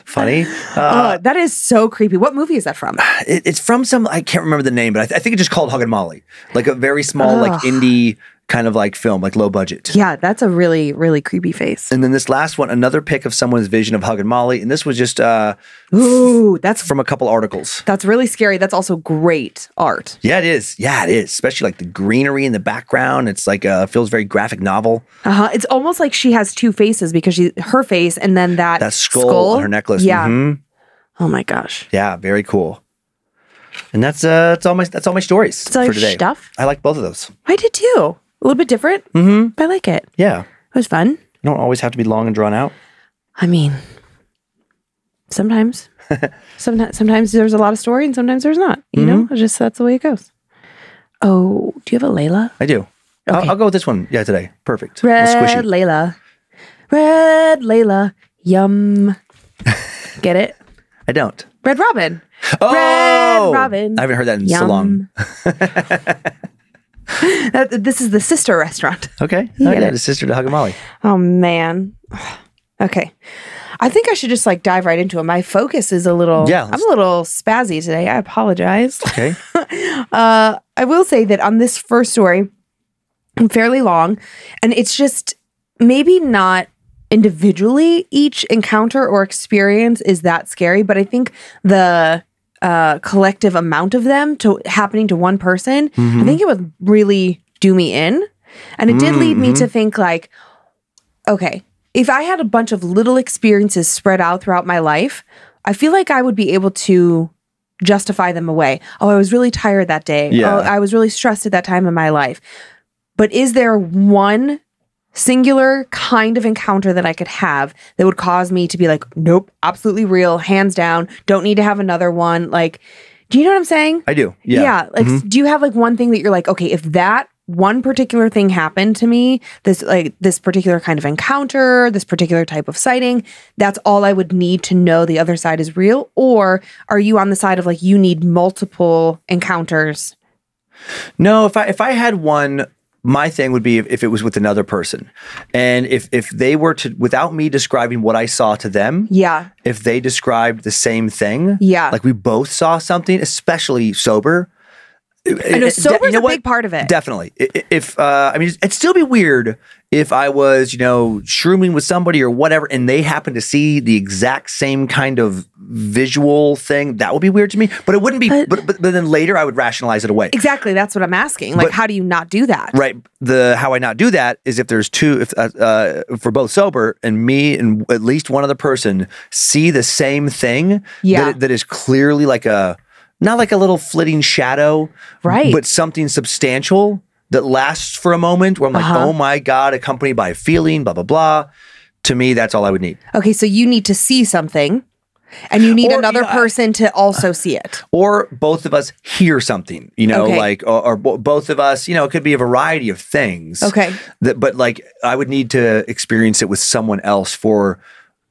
Funny. That is so creepy. What movie is that from? It's from I can't remember the name, but I think it's just called Huggin Molly. Like a very small, like indie kind of like film, like low budget. Yeah, that's a really, really creepy face. And then this last one, another pic of someone's vision of Huggin Molly. And this was just that's from a couple articles. That's really scary. That's also great art. Yeah, it is. Yeah, it is. Especially like the greenery in the background. It's like feels very graphic novel. It's almost like she has two faces because her face and then that skull on her necklace. Yeah. Oh my gosh. Yeah, very cool. And that's all my stories for today. Stuff. I like both of those. I did too. A little bit different. But I like it. Yeah. It was fun. You don't always have to be long and drawn out. I mean, sometimes. sometimes there's a lot of story and sometimes there's not. You know, that's the way it goes. Oh, do you have a Layla? I do. Okay. I'll go with this one. Yeah, today. Perfect. Red Layla. Red Layla. Yum. Get it? I don't. Red Robin. Oh! Red Robin. I haven't heard that in so long. This is the sister restaurant. Okay. Yeah, the sister to Huggin Molly. Oh, man. Okay. I think I should just like dive right into it. My focus is I'm a little spazzy today. I apologize. Okay. I will say that on this first story, I'm fairly long, and it's just maybe not individually each encounter or experience is that scary, but I think the collective amount of them happening to one person, I think it would really do me in. And it did lead me to think like, okay, if I had a bunch of little experiences spread out throughout my life, I feel like I would be able to justify them away. Oh, I was really tired that day. Yeah. Oh, I was really stressed at that time in my life. But is there one singular kind of encounter that I could have that would cause me to be like, nope, absolutely real, hands down, don't need to have another one? Like, do you know what I'm saying? I do. Yeah. Yeah. Like, do you have like one thing that you're like, okay, if that one particular thing happened to me, this particular kind of encounter, this particular type of sighting, that's all I would need to know the other side is real? Or are you on the side of like, you need multiple encounters? No, if I had one, my thing would be if it was with another person. And if they were to, without me describing what I saw to them, if they described the same thing, like we both saw something, especially sober. I know sober's a big part of it. Definitely. I mean, it'd still be weird if I was, shrooming with somebody or whatever, and they happen to see the exact same kind of visual thing. That would be weird to me. But it wouldn't be. But then later, I would rationalize it away. Exactly. That's what I'm asking. Like, how do you not do that? Right. How I not do that is if there's two, if we're both sober and me and at least one other person see the same thing. That is clearly like a not like a little flitting shadow, Right. but something substantial that lasts for a moment where I'm like, oh my God, accompanied by a feeling, blah, blah, blah. To me, that's all I would need. Okay, so you need to see something and you need another person to also see it. Or both of us hear something, you know, Okay. like, or both of us, you know, it could be a variety of things. Okay. But like, I would need to experience it with someone else for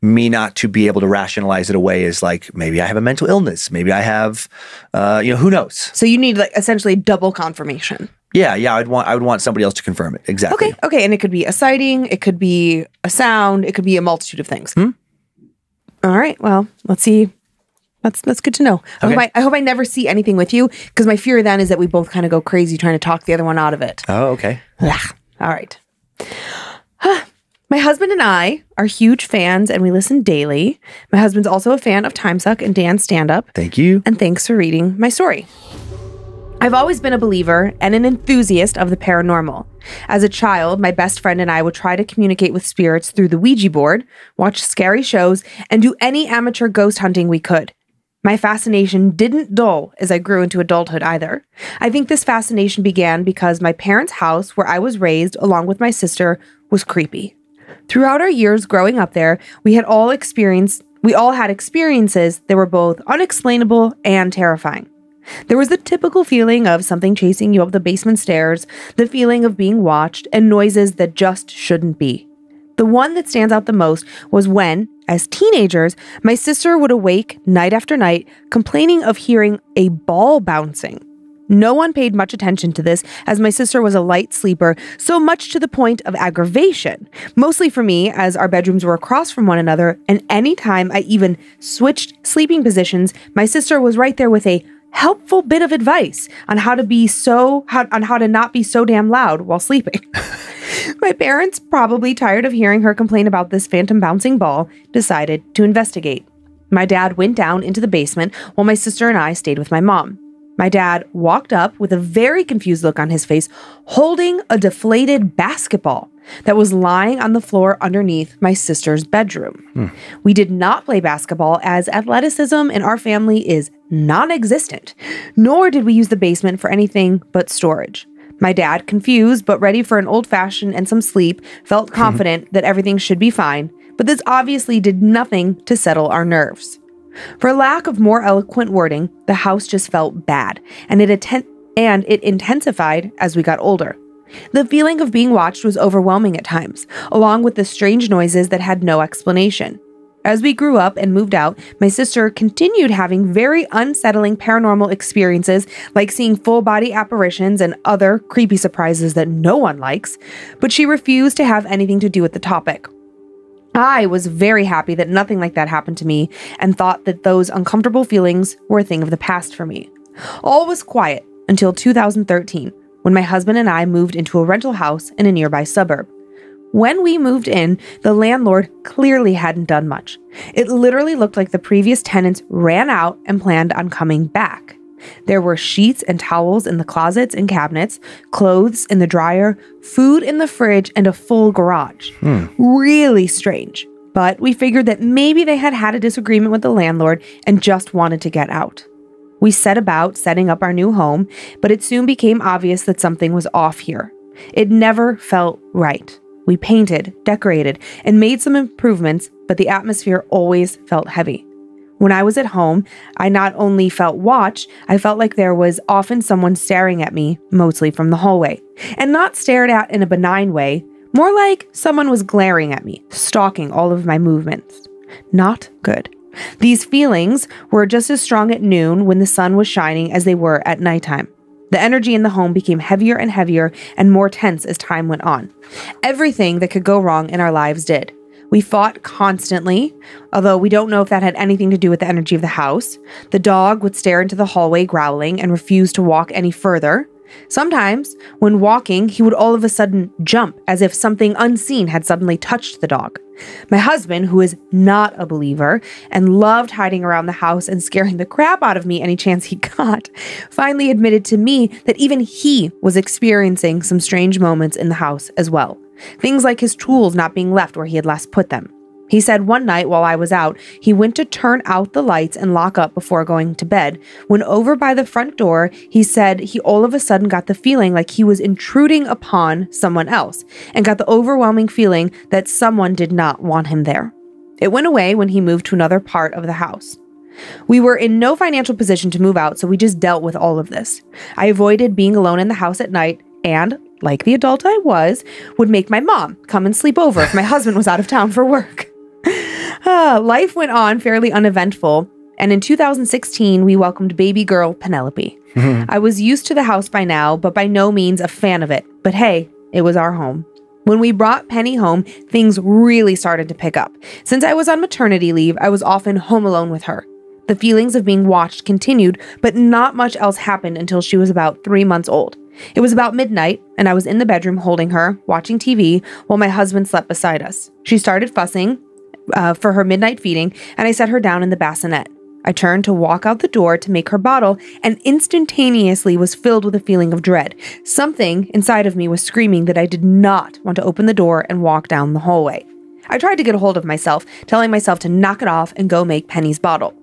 me not to be able to rationalize it away as like, maybe I have a mental illness. Maybe I have, you know, who knows? So you need like essentially double confirmation. Yeah. I would want somebody else to confirm it. Exactly. Okay. And it could be a sighting, it could be a sound, it could be a multitude of things. All right. Well, let's see. That's good to know. Okay. I hope I never see anything with you, because my fear then is that we both kind of go crazy trying to talk the other one out of it. Oh, okay. All right. My husband and I are huge fans and we listen daily. My husband's also a fan of Time Suck and Dan's stand-up. Thank you. And thanks for reading my story. I've always been a believer and an enthusiast of the paranormal. As a child, my best friend and I would try to communicate with spirits through the Ouija board, watch scary shows, and do any amateur ghost hunting we could. My fascination didn't dull as I grew into adulthood either. I think this fascination began because my parents' house, where I was raised along with my sister, was creepy. Throughout our years growing up there, we all had experiences that were both unexplainable and terrifying. There was the typical feeling of something chasing you up the basement stairs, the feeling of being watched, and noises that just shouldn't be. The one that stands out the most was when, as teenagers, my sister would awake night after night complaining of hearing a ball bouncing. No one paid much attention to this, as my sister was a light sleeper, so much to the point of aggravation. Mostly for me, as our bedrooms were across from one another, and any time I even switched sleeping positions, my sister was right there with a helpful bit of advice on how to not be so damn loud while sleeping. My parents, probably tired of hearing her complain about this phantom bouncing ball, decided to investigate. My dad went down into the basement while my sister and I stayed with my mom. My dad walked up with a very confused look on his face, holding a deflated basketball that was lying on the floor underneath my sister's bedroom. We did not play basketball, as athleticism in our family is non-existent, nor did we use the basement for anything but storage. My dad, confused but ready for an old-fashioned and some sleep, felt confident that everything should be fine, but this obviously did nothing to settle our nerves. For lack of more eloquent wording, the house just felt bad, and it intensified as we got older. The feeling of being watched was overwhelming at times, along with the strange noises that had no explanation. As we grew up and moved out, my sister continued having very unsettling paranormal experiences, like seeing full-body apparitions and other creepy surprises that no one likes, but she refused to have anything to do with the topic. I was very happy that nothing like that happened to me and thought that those uncomfortable feelings were a thing of the past for me. All was quiet until 2013, when my husband and I moved into a rental house in a nearby suburb. When we moved in, the landlord clearly hadn't done much. It literally looked like the previous tenants ran out and planned on coming back. There were sheets and towels in the closets and cabinets, clothes in the dryer, food in the fridge, and a full garage. Really strange. But we figured that maybe they had a disagreement with the landlord and just wanted to get out. We set about setting up our new home, but it soon became obvious that something was off here. It never felt right. We painted, decorated, and made some improvements, but the atmosphere always felt heavy. When I was at home, I not only felt watched, I felt like there was often someone staring at me, mostly from the hallway. And not stared at in a benign way, more like someone was glaring at me, stalking all of my movements. Not good. These feelings were just as strong at noon when the sun was shining as they were at nighttime. The energy in the home became heavier and heavier and more tense as time went on. Everything that could go wrong in our lives did. We fought constantly, although we don't know if that had anything to do with the energy of the house. The dog would stare into the hallway growling and refuse to walk any further. Sometimes, when walking, he would all of a sudden jump as if something unseen had suddenly touched the dog. My husband, who is not a believer and loved hiding around the house and scaring the crap out of me any chance he got, finally admitted to me that even he was experiencing some strange moments in the house as well. Things like his tools not being left where he had last put them. He said one night while I was out, he went to turn out the lights and lock up before going to bed. When over by the front door, he said he all of a sudden got the feeling like he was intruding upon someone else and got the overwhelming feeling that someone did not want him there. It went away when he moved to another part of the house. We were in no financial position to move out, so we just dealt with all of this. I avoided being alone in the house at night and, like the adult I was, would make my mom come and sleep over if my husband was out of town for work. Life went on fairly uneventful, and in 2016, we welcomed baby girl Penelope. I was used to the house by now, but by no means a fan of it. But hey, it was our home. When we brought Penny home, things really started to pick up. Since I was on maternity leave, I was often home alone with her. The feelings of being watched continued, but not much else happened until she was about 3 months old. It was about midnight, and I was in the bedroom holding her, watching TV, while my husband slept beside us. She started fussing for her midnight feeding, and I set her down in the bassinet. I turned to walk out the door to make her bottle, and instantaneously was filled with a feeling of dread. Something inside of me was screaming that I did not want to open the door and walk down the hallway. I tried to get a hold of myself, telling myself to knock it off and go make Penny's bottle.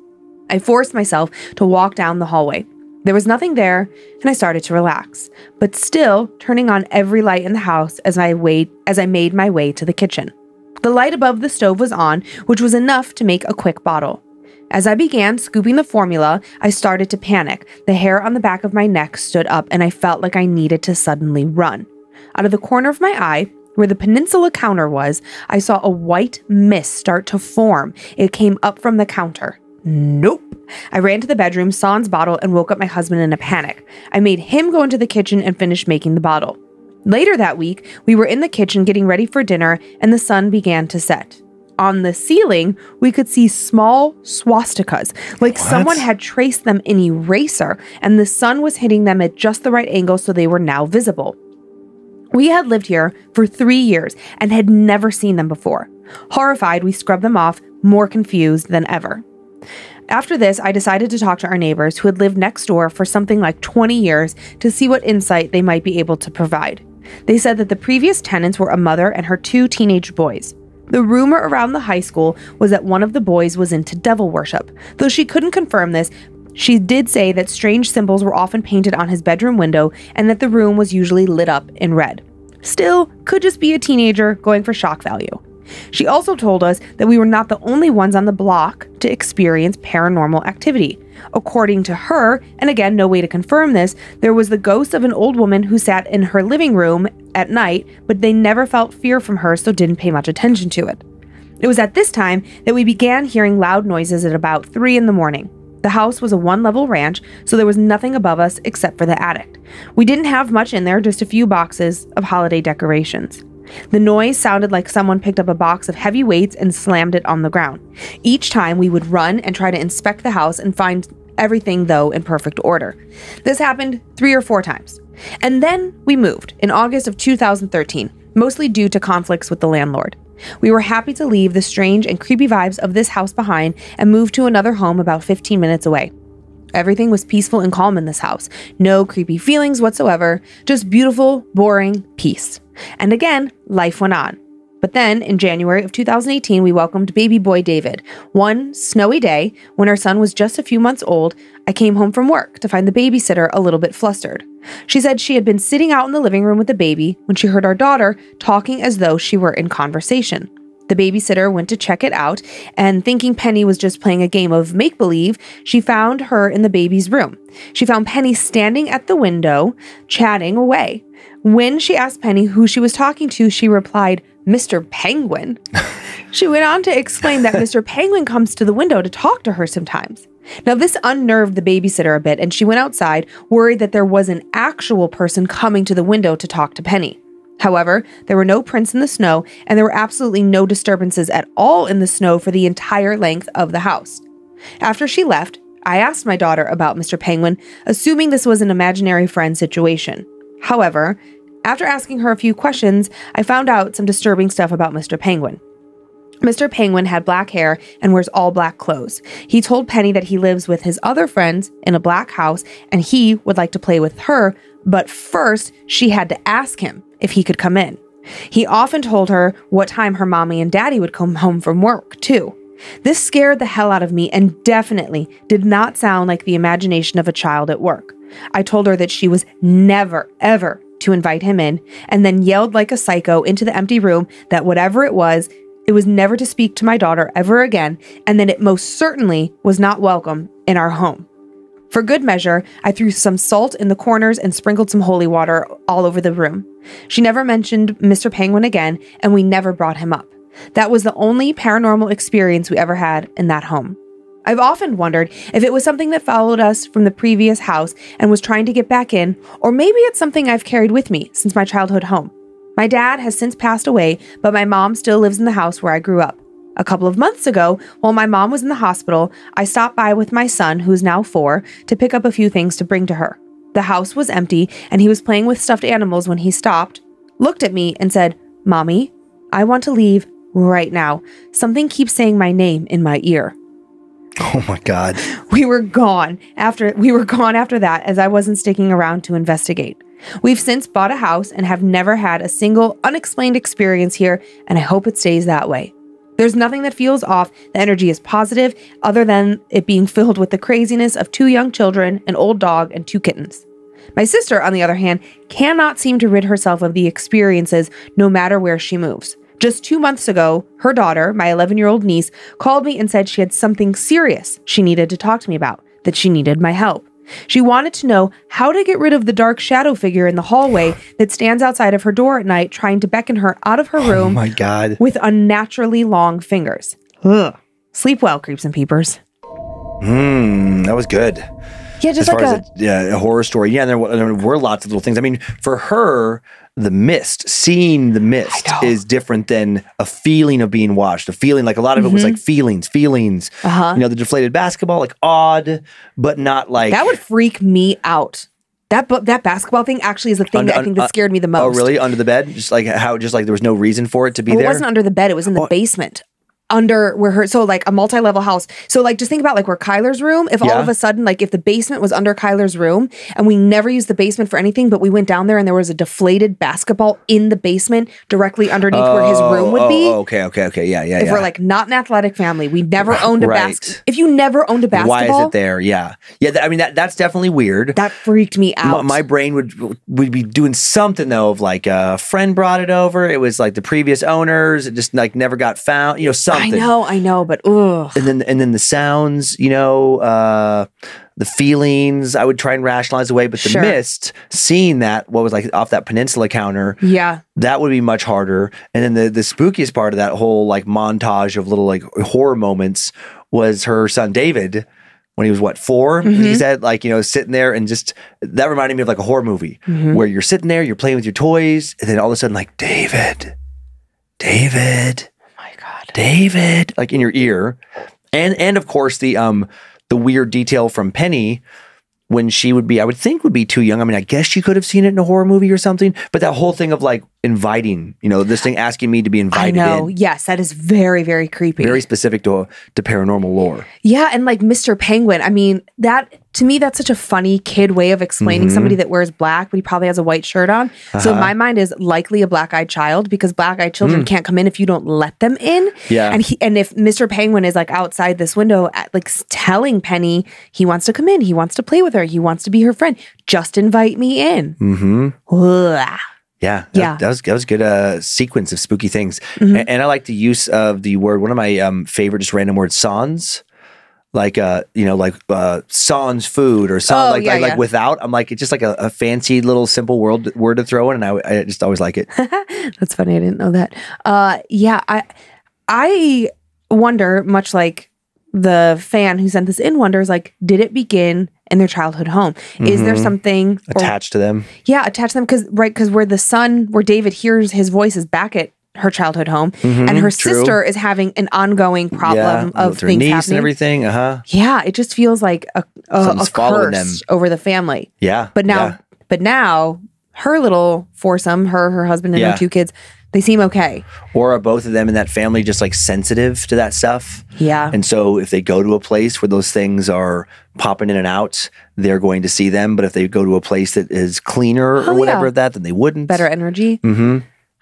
I forced myself to walk down the hallway. There was nothing there, and I started to relax, but still turning on every light in the house as I made my way to the kitchen. The light above the stove was on, which was enough to make a quick bottle. As I began scooping the formula, I started to panic. The hair on the back of my neck stood up, and I felt like I needed to suddenly run. Out of the corner of my eye, where the peninsula counter was, I saw a white mist start to form. It came up from the counter. Nope. I ran to the bedroom, sans bottle, and woke up my husband in a panic. I made him go into the kitchen and finish making the bottle. Later that week, we were in the kitchen getting ready for dinner, and the sun began to set. On the ceiling, we could see small swastikas, like someone had traced them in eraser, and the sun was hitting them at just the right angle, so they were now visible. We had lived here for 3 years and had never seen them before. Horrified, we scrubbed them off, more confused than ever. After this, I decided to talk to our neighbors who had lived next door for something like 20 years to see what insight they might be able to provide. They said that the previous tenants were a mother and her 2 teenage boys. The rumor around the high school was that one of the boys was into devil worship. Though she couldn't confirm this, she did say that strange symbols were often painted on his bedroom window and that the room was usually lit up in red. Still, could just be a teenager going for shock value. She also told us that we were not the only ones on the block to experience paranormal activity. According to her, and again, no way to confirm this, there was the ghost of an old woman who sat in her living room at night, but they never felt fear from her, so didn't pay much attention to it. It was at this time that we began hearing loud noises at about 3 in the morning. The house was a 1-level ranch, so there was nothing above us except for the attic. We didn't have much in there, just a few boxes of holiday decorations. The noise sounded like someone picked up a box of heavy weights and slammed it on the ground. Each time we would run and try to inspect the house and find everything, though, in perfect order. This happened 3 or 4 times. And then we moved in August of 2013, mostly due to conflicts with the landlord. We were happy to leave the strange and creepy vibes of this house behind and move to another home about 15 minutes away. Everything was peaceful and calm in this house. No creepy feelings whatsoever, just beautiful, boring peace. And again, life went on. But then, in January of 2018, we welcomed baby boy David. One snowy day, when our son was just a few months old, I came home from work to find the babysitter a little bit flustered. She said she had been sitting out in the living room with the baby when she heard our daughter talking as though she were in conversation. The babysitter went to check it out, and thinking Penny was just playing a game of make-believe, she found her in the baby's room. She found Penny standing at the window, chatting away. When she asked Penny who she was talking to, she replied, "Mr. Penguin." She went on to explain that Mr. Penguin comes to the window to talk to her sometimes. Now, this unnerved the babysitter a bit, and she went outside, worried that there was an actual person coming to the window to talk to Penny. However, there were no prints in the snow, and there were absolutely no disturbances at all in the snow for the entire length of the house. After she left, I asked my daughter about Mr. Penguin, assuming this was an imaginary friend situation. However, after asking her a few questions, I found out some disturbing stuff about Mr. Penguin. Mr. Penguin had black hair and wears all black clothes. He told Penny that he lives with his other friends in a black house and he would like to play with her, but first she had to ask him if he could come in. He often told her what time her mommy and daddy would come home from work, too. This scared the hell out of me and definitely did not sound like the imagination of a child at work. I told her that she was never, ever to invite him in, and then yelled like a psycho into the empty room that whatever it was never to speak to my daughter ever again, and that it most certainly was not welcome in our home. For good measure, I threw some salt in the corners and sprinkled some holy water all over the room. She never mentioned Mr. Penguin again, and we never brought him up. That was the only paranormal experience we ever had in that home. I've often wondered if it was something that followed us from the previous house and was trying to get back in, or maybe it's something I've carried with me since my childhood home. My dad has since passed away, but my mom still lives in the house where I grew up. A couple of months ago, while my mom was in the hospital, I stopped by with my son, who's now 4, to pick up a few things to bring to her. The house was empty, and he was playing with stuffed animals when he stopped, looked at me, and said, "Mommy, I want to leave right now. Something keeps saying my name in my ear." Oh my God. We were gone after that, as I wasn't sticking around to investigate. We've since bought a house and have never had a single unexplained experience here, and I hope it stays that way. There's nothing that feels off. The energy is positive, other than it being filled with the craziness of 2 young children, an old dog, and 2 kittens. My sister, on the other hand, cannot seem to rid herself of the experiences no matter where she moves. Just 2 months ago, her daughter, my 11-year-old niece, called me and said she had something serious she needed to talk to me about, that she needed my help. She wanted to know how to get rid of the dark shadow figure in the hallway that stands outside of her door at night, trying to beckon her out of her room. Oh my God. With unnaturally long fingers. Ugh. Sleep well, creeps and peepers. That was good. Yeah, just as like far as a horror story. Yeah, and there were lots of little things. I mean, for her, seeing the mist is different than a feeling of being watched. A feeling, like a lot of it was like feelings. Uh-huh. You know, the deflated basketball, like odd, but not like... That would freak me out. That basketball thing actually is the thing that I think that scared me the most. Oh, really? Under the bed? Just like there was no reason for it to be there? It wasn't under the bed. It was in the basement. Under where her, so like a multi-level house. So like just think about like where Kyler's room, if all of a sudden, like if the basement was under Kyler's room and we never used the basement for anything, but we went down there and there was a deflated basketball in the basement directly underneath where his room would be. Okay. Yeah. If we're like not an athletic family, we never owned a basketball. If you never owned a basketball. Why is it there? Yeah. I mean, that's definitely weird. That freaked me out. My brain would be doing something though of like a friend brought it over. It was like the previous owners. It just like never got found, you know, something. I know, but ugh. And then the sounds, you know, the feelings, I would try and rationalize away, but the mist, seeing that, what was like off that peninsula counter, that would be much harder. And then the spookiest part of that whole like montage of little like horror moments was her son David, when he was what, 4? He said, like, you know, sitting there and just, that reminded me of like a horror movie where you're sitting there, you're playing with your toys, and then all of a sudden like, David, David, like in your ear. And of course the weird detail from Penny when she would be, I would think would be too young. I mean, I guess she could have seen it in a horror movie or something, but that whole thing of like inviting, you know, this thing asking me to be invited I know. in. Yes, that is very, very creepy. Very specific to paranormal lore. Yeah, and like Mr. Penguin, I mean, that to me, that's such a funny kid way of explaining somebody that wears black, but he probably has a white shirt on. So my mind is likely a black-eyed child, because black-eyed children can't come in if you don't let them in. Yeah. And if Mr. Penguin is like outside this window, like telling Penny he wants to come in, he wants to play with her, he wants to be her friend, just invite me in. Ugh. Yeah, that was good sequence of spooky things. And I like the use of the word, one of my favorite just random words, sans. Like you know, like sans food or sans, like without. I'm like, it's just like a fancy little simple word to throw in, and I just always like it. That's funny. I didn't know that. I wonder, much like the fan who sent this in wonders, like, did it begin in their childhood home? Is there something attached to them? Yeah, attached to them, because where David hears his voice is back at her childhood home, and her sister is having an ongoing problem of things niece happening and everything. Yeah, it just feels like a curse over the family. Yeah, but now her little foursome, her husband and her 2 kids, they seem okay. Or are both of them in that family just like sensitive to that stuff? Yeah. And so if they go to a place where those things are popping in and out, they're going to see them. But if they go to a place that is cleaner or whatever of that, then they wouldn't. Better energy.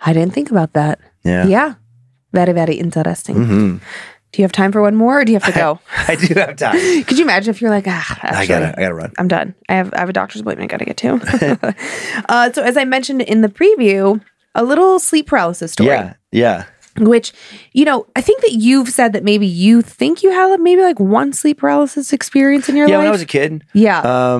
I didn't think about that. Yeah. Yeah. Very, very interesting. Mm-hmm. Do you have time for one more or do you have to go? I do have time. Could you imagine if you're like, actually, I gotta run. I'm done. I have a doctor's appointment I gotta get to. So as I mentioned in the preview, a little sleep paralysis story. Yeah. Which, I think that you've said that maybe you think you had maybe like one sleep paralysis experience in your life. Yeah, when I was a kid. Yeah.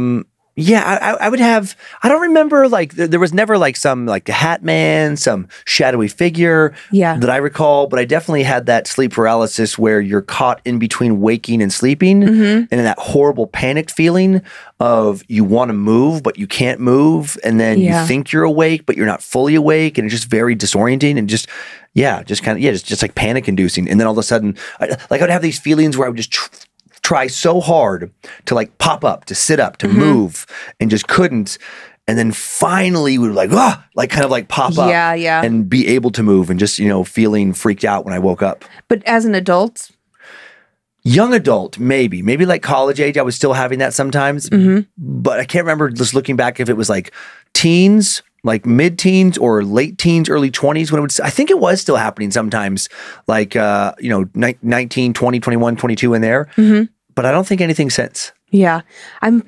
Yeah, I would have, I don't remember, like, there was never like some, like a hat man, some shadowy figure that I recall, but I definitely had that sleep paralysis where you're caught in between waking and sleeping, and in that horrible panicked feeling of you want to move, but you can't move, and then you think you're awake, but you're not fully awake, and it's just very disorienting, and just like panic inducing. And then all of a sudden, I would have these feelings where I would just try so hard to like pop up, to sit up, to move, and just couldn't. And then finally we would like kind of like pop up and be able to move, and just, feeling freaked out when I woke up. But as an adult? Young adult, maybe like college age, I was still having that sometimes. But I can't remember, just looking back, if it was like teens, like mid-teens or late teens, early 20s, when I think it was still happening sometimes, like, 19, 20, 21, 22 in there. But I don't think anything since. Yeah.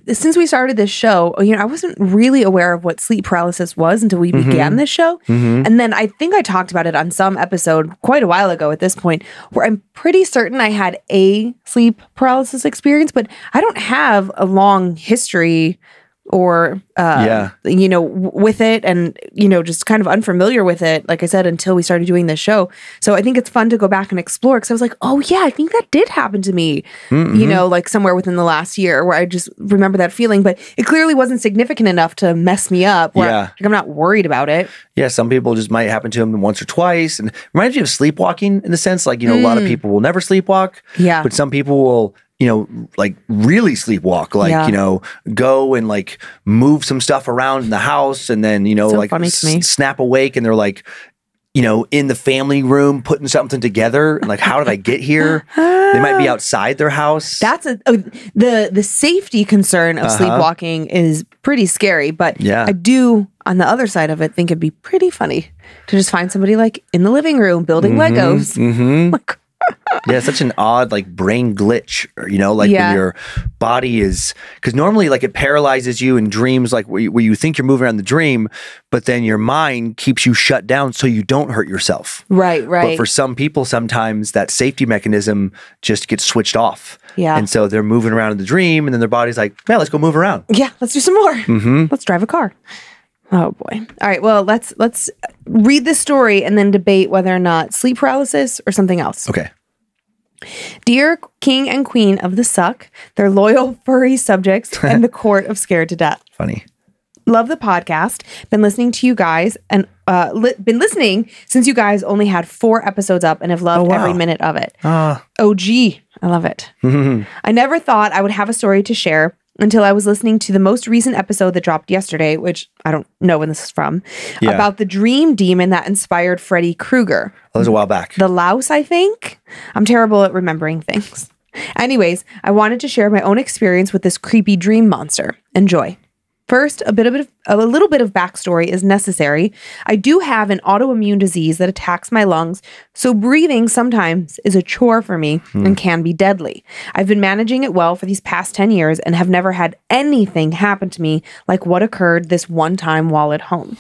Since we started this show, I wasn't really aware of what sleep paralysis was until we began this show. And then I think I talked about it on some episode quite a while ago at this point, where I'm pretty certain I had a sleep paralysis experience, but I don't have a long history or, with it, and, just kind of unfamiliar with it, like I said, until we started doing this show. So I think it's fun to go back and explore, because I was like, oh yeah, I think that did happen to me, like somewhere within the last year, where I just remember that feeling, but it clearly wasn't significant enough to mess me up, where I'm not worried about it. Yeah, some people just might happen to them once or twice, and it reminds me of sleepwalking in the sense, like, a lot of people will never sleepwalk, but some people will, like really sleepwalk, like, go and like move some stuff around in the house, and then, like snap awake, and they're like, in the family room putting something together, and like, how did I get here? They might be outside their house. That's the safety concern of sleepwalking is pretty scary, but I do, on the other side of it, think it'd be pretty funny to just find somebody like in the living room building Legos. Like, yeah, it's such an odd like brain glitch, like when your body is, because normally like it paralyzes you in dreams, like where you think you're moving around the dream, but then your mind keeps you shut down so you don't hurt yourself. Right. But for some people, sometimes that safety mechanism just gets switched off. Yeah. And so they're moving around in the dream, and then their body's like, yeah, let's go move around. Yeah, let's do some more. Let's drive a car. Oh boy. All right. Well, let's read this story and then debate whether or not sleep paralysis or something else. Okay. Dear King and Queen of the Suck, their loyal furry subjects, and the court of scared to death. Funny. Love the podcast. Been listening to you guys, and been listening since you guys only had 4 episodes up, and have loved every minute of it. OG. I love it. I never thought I would have a story to share until I was listening to the most recent episode that dropped yesterday, which I don't know when this is from, about the dream demon that inspired Freddy Krueger. That was a while back. The louse, I think. I'm terrible at remembering things. Anyways, I wanted to share my own experience with this creepy dream monster. Enjoy. First, a little bit of backstory is necessary. I do have an autoimmune disease that attacks my lungs, so breathing sometimes is a chore for me and can be deadly. I've been managing it well for these past 10 years and have never had anything happen to me like what occurred this one time while at home.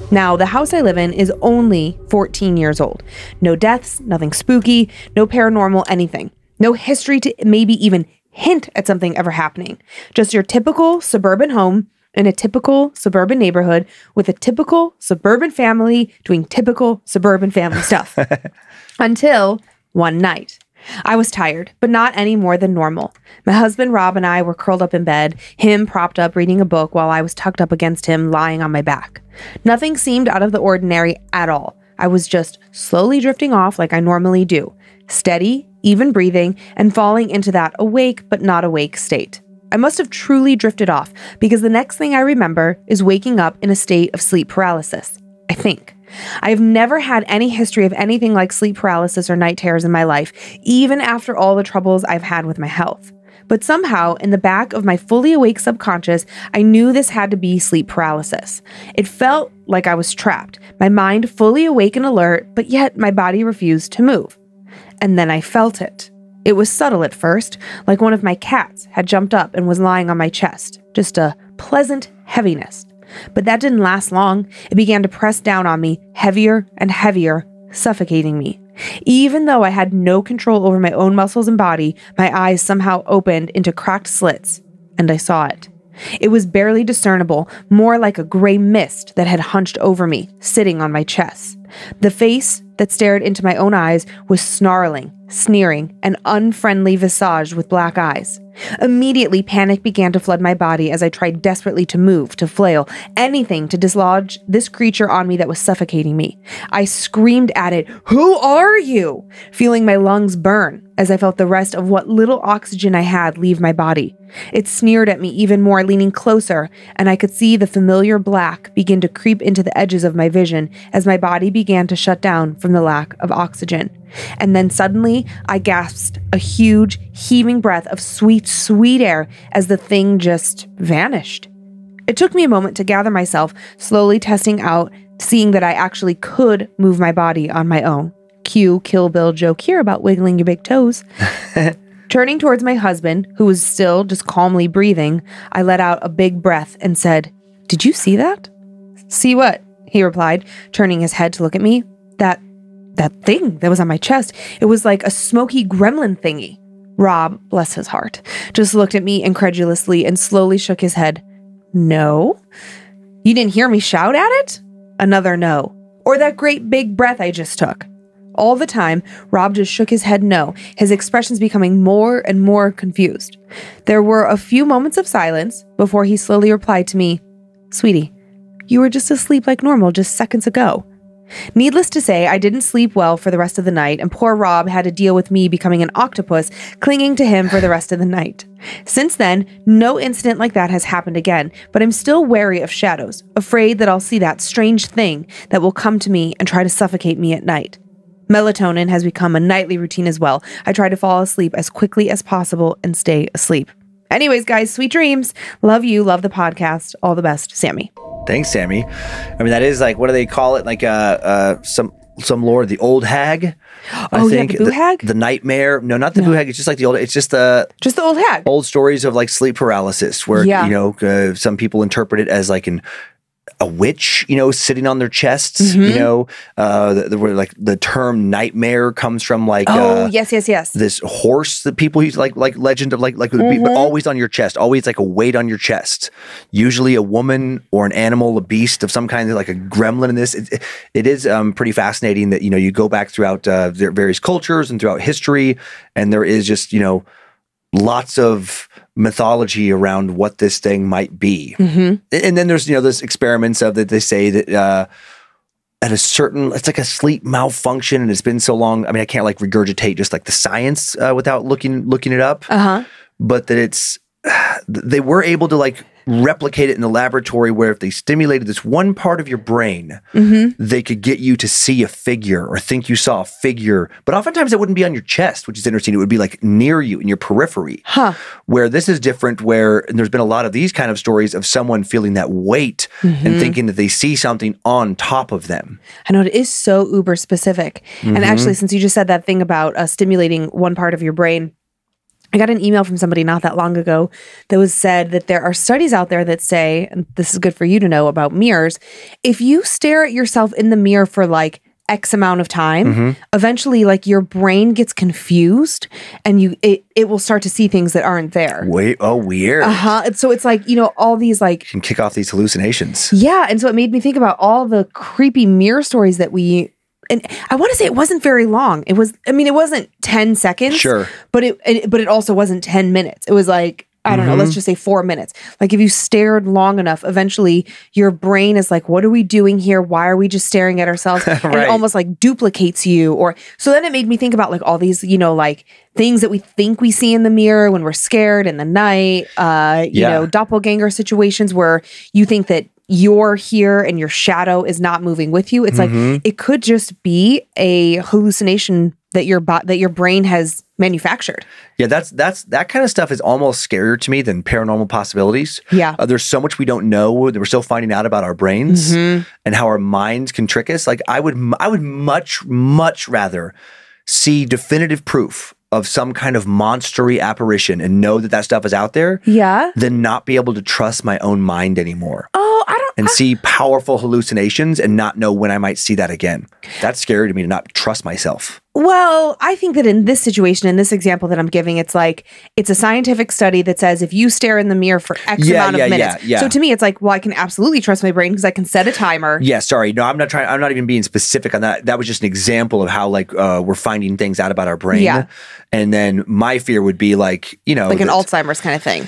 Now, the house I live in is only 14 years old. No deaths, nothing spooky, no paranormal anything. No history to maybe even hint at something ever happening. Just your typical suburban home in a typical suburban neighborhood with a typical suburban family doing typical suburban family stuff. Until one night. I was tired, but not any more than normal. My husband Rob and I were curled up in bed, him propped up reading a book while I was tucked up against him lying on my back. Nothing seemed out of the ordinary at all. I was just slowly drifting off like I normally do. Steady, even breathing, and falling into that awake but not awake state. I must have truly drifted off because the next thing I remember is waking up in a state of sleep paralysis. I think. I have never had any history of anything like sleep paralysis or night terrors in my life, even after all the troubles I've had with my health. But somehow, in the back of my fully awake subconscious, I knew this had to be sleep paralysis. It felt like I was trapped, my mind fully awake and alert, but yet my body refused to move. And then I felt it. It was subtle at first, like one of my cats had jumped up and was lying on my chest, just a pleasant heaviness. But that didn't last long. It began to press down on me, heavier and heavier, suffocating me. Even though I had no control over my own muscles and body, my eyes somehow opened into cracked slits, and I saw it. It was barely discernible, more like a gray mist that had hunched over me, sitting on my chest. The face that stared into my own eyes was snarling, sneering, an unfriendly visage with black eyes. Immediately, panic began to flood my body as I tried desperately to move, to flail, anything to dislodge this creature on me that was suffocating me. I screamed at it, "Who are you?" feeling my lungs burn as I felt the rest of what little oxygen I had leave my body. It sneered at me even more, leaning closer, and I could see the familiar black begin to creep into the edges of my vision as my body began to shut down from the lack of oxygen. And then suddenly, I gasped a huge, heaving breath of sweet, sweet air as the thing just vanished. It took me a moment to gather myself, slowly testing out, seeing that I actually could move my body on my own. Cue Kill Bill joke here about wiggling your big toes. Turning towards my husband, who was still just calmly breathing, I let out a big breath and said, "Did you see that?" "See what?" he replied, turning his head to look at me. That thing that was on my chest. It was like a smoky gremlin thingy." Rob, bless his heart, just looked at me incredulously and slowly shook his head. "No? You didn't hear me shout at it?" Another no. Or that great big breath I just took. All the time, Rob just shook his head no, his expressions becoming more and more confused. There were a few moments of silence before he slowly replied to me, "Sweetie, you were just asleep like normal just seconds ago." Needless to say, I didn't sleep well for the rest of the night, and poor Rob had to deal with me becoming an octopus, clinging to him for the rest of the night. Since then, no incident like that has happened again, but I'm still wary of shadows, afraid that I'll see that strange thing that will come to me and try to suffocate me at night. Melatonin has become a nightly routine as well. I try to fall asleep as quickly as possible and stay asleep. Anyways, guys, sweet dreams. Love you. Love the podcast. All the best, Sammy. Thanks, Sammy. I mean, that is like, what do they call it? Like some lore, the old hag. I think the boo hag? The nightmare. No, not the boo hag. It's just like the old. It's just the old hag. Old stories of like sleep paralysis, where you know some people interpret it as like a witch, you know, sitting on their chests. You know, where like the term nightmare comes from, like yes. This horse that people use, like legend of like but always on your chest, always like a weight on your chest. Usually a woman or an animal, a beast of some kind, like a gremlin. In this, it is pretty fascinating that, you know, you go back throughout their various cultures and throughout history, and there is just, you know, lots of mythology around what this thing might be. And then there's, you know, this experiments of that they say that at a certain, it's like a sleep malfunction, and it's been so long. I mean, I can't like regurgitate just like the science without looking it up. But that it's, they were able to like replicate it in the laboratory, where if they stimulated this one part of your brain, they could get you to see a figure or think you saw a figure. But oftentimes it wouldn't be on your chest, which is interesting. It would be like near you in your periphery. Where this is different, where there's been a lot of these kind of stories of someone feeling that weight and thinking that they see something on top of them. I know, it is so uber specific. And actually, since you just said that thing about stimulating one part of your brain, I got an email from somebody not that long ago that was said that there are studies out there that say, and this is good for you to know about mirrors, if you stare at yourself in the mirror for like X amount of time, eventually like your brain gets confused and it will start to see things that aren't there. Wait, oh, weird. So it's like, you know, all these like... You can kick off these hallucinations. Yeah, and so it made me think about all the creepy mirror stories that we... And I want to say it wasn't very long. It was, I mean, it wasn't 10 seconds. Sure. But it also wasn't 10 minutes. It was like, I don't know, let's just say 4 minutes. Like if you stared long enough, eventually your brain is like, what are we doing here? Why are we just staring at ourselves? And it almost like duplicates you. Or so then it made me think about like all these, you know, like things that we think we see in the mirror when we're scared in the night, you know, doppelganger situations where you think that you're here and your shadow is not moving with you. It's like, it could just be a hallucination that your brain has manufactured. Yeah, that kind of stuff is almost scarier to me than paranormal possibilities. Yeah. There's so much we don't know that we're still finding out about our brains and how our minds can trick us. Like I would much rather see definitive proof of some kind of monstery apparition and know that stuff is out there than not be able to trust my own mind anymore. Oh, I don't... And see powerful hallucinations and not know when I might see that again. That's scary to me to not trust myself. Well, I think that in this situation, in this example that I'm giving, it's like, it's a scientific study that says if you stare in the mirror for X amount of minutes. So to me, it's like, well, I can absolutely trust my brain because I can set a timer. Yeah, sorry. No, I'm not even being specific on that. That was just an example of how like we're finding things out about our brain. Yeah. And then my fear would be like, you know, like an Alzheimer's kind of thing.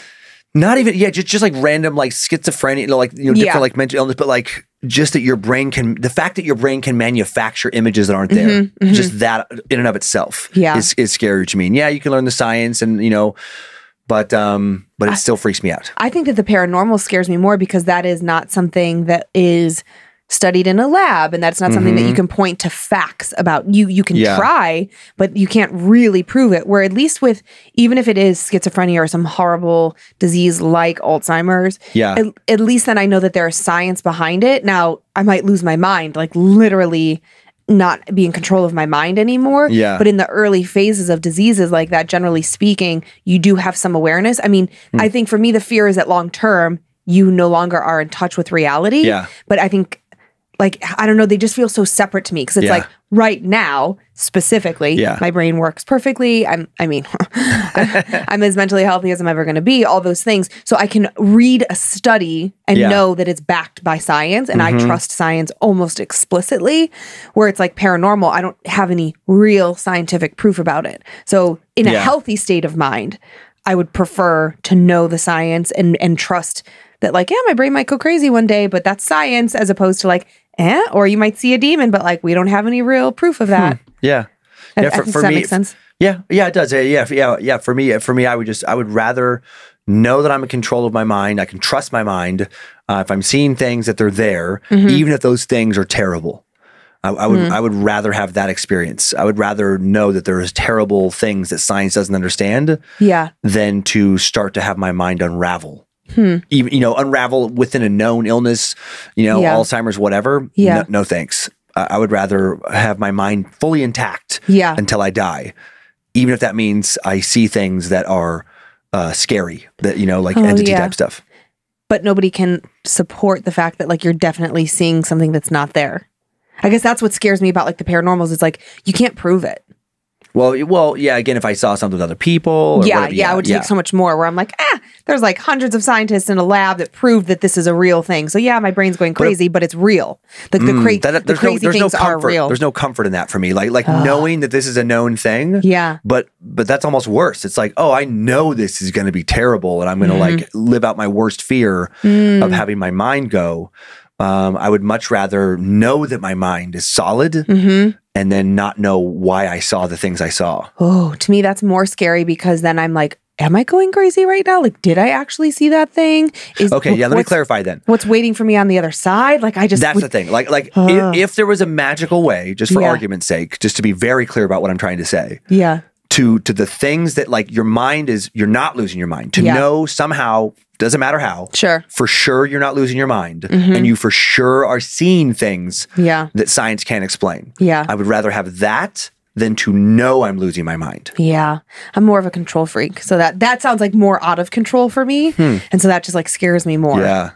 Not even, just like random like schizophrenia, you know, like, you know, different like mental illness, but like just that your brain can, the fact that your brain can manufacture images that aren't there, just that in and of itself is scary to me. And yeah, you can learn the science and, you know, but it still freaks me out. I think that the paranormal scares me more because that is not something that is studied in a lab, and that's not something that you can point to facts about. You can try, but you can't really prove it. Where at least with, even if it is schizophrenia or some horrible disease like Alzheimer's, at least then I know that there is science behind it. Now, I might lose my mind, like literally not be in control of my mind anymore. But in the early phases of diseases like that, generally speaking, you do have some awareness. I mean, I think for me, the fear is that long term, you no longer are in touch with reality. But I think, like, I don't know, they just feel so separate to me because it's like right now, specifically, my brain works perfectly. I'm as mentally healthy as I'm ever going to be, all those things. So I can read a study and know that it's backed by science, and I trust science almost explicitly, where it's like paranormal, I don't have any real scientific proof about it. So in a healthy state of mind, I would prefer to know the science and trust that, like, yeah, my brain might go crazy one day, but that's science, as opposed to like, or you might see a demon, but like, we don't have any real proof of that. For that me, makes sense. It does. For me, I would rather know that I'm in control of my mind. I can trust my mind. If I'm seeing things, that they're there, even if those things are terrible. I would rather have that experience. I would rather know that there is terrible things that science doesn't understand than to start to have my mind unravel. Even, you know, unravel within a known illness, you know, Alzheimer's, whatever. No thanks. I would rather have my mind fully intact until I die, even if that means I see things that are scary, that, you know, like entity type stuff. But nobody can support the fact that like you're definitely seeing something that's not there. I guess that's what scares me about like the paranormals. It's like you can't prove it. Well, yeah. Again, if I saw something with other people, or whatever, it would take so much more. Where I'm like, there's like hundreds of scientists in a lab that proved that this is a real thing. So yeah, my brain's going crazy, but it's real. The crazy things are real. There's no comfort in that for me. Like knowing that this is a known thing. But that's almost worse. It's like, oh, I know this is going to be terrible, and I'm going to like live out my worst fear of having my mind go. I would much rather know that my mind is solid and then not know why I saw the things I saw. Oh, to me, that's more scary because then I'm like, am I going crazy right now? Like, did I actually see that thing? Let me clarify then. What's waiting for me on the other side? Like, that's the thing. Like, if there was a magical way, just for argument's sake, just to be very clear about what I'm trying to say. To the things that like your mind is, you're not losing your mind. To know somehow, doesn't matter how. For sure you're not losing your mind. And you for sure are seeing things that science can't explain. I would rather have that than to know I'm losing my mind. I'm more of a control freak. So that sounds like more out of control for me. And so that just like scares me more. And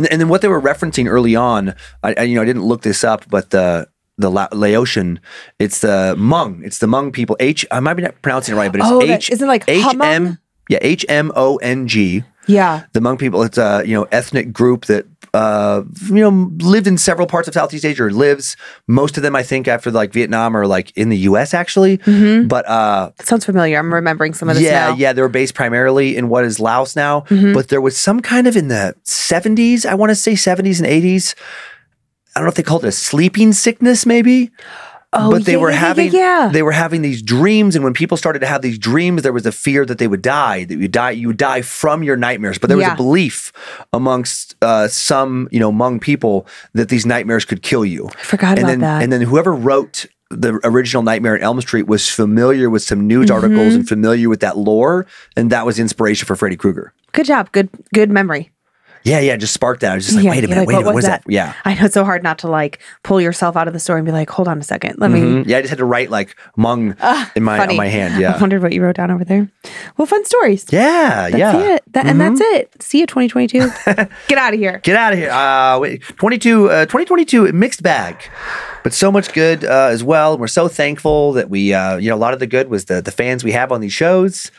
then what they were referencing early on, I didn't look this up, but the Laotian, it's the Hmong. It's the Hmong people. I might be not pronouncing it right, but it's isn't it like HM? Yeah, HMONG. The Hmong people. It's a ethnic group that lived in several parts of Southeast Asia, or lives. Most of them, I think, after like Vietnam, or like in the U.S. actually. But it sounds familiar. I'm remembering some of this now. They were based primarily in what is Laos now. But there was some kind of in the 70s. I want to say 70s and 80s. I don't know if they called it a sleeping sickness, maybe. But they were having these dreams, and when people started to have these dreams, there was a fear that they would die, you would die from your nightmares. But there was a belief amongst some, Hmong people that these nightmares could kill you. I forgot about that. And then whoever wrote the original Nightmare on Elm Street was familiar with some news articles and familiar with that lore, and that was the inspiration for Freddy Krueger. Good job. Good memory. Yeah, just sparked that. I was just like, wait a minute, what was that? Yeah. I know it's so hard not to like pull yourself out of the story and be like, hold on a second. Let me. Yeah, I just had to write like Hmong on my hand. Yeah. I wondered what you wrote down over there. Well, fun stories. Yeah, That's it. And that's it. See you 2022. Get out of here. Get out of here. 2022, mixed bag, but so much good as well. We're so thankful that we, a lot of the good was the fans we have on these shows,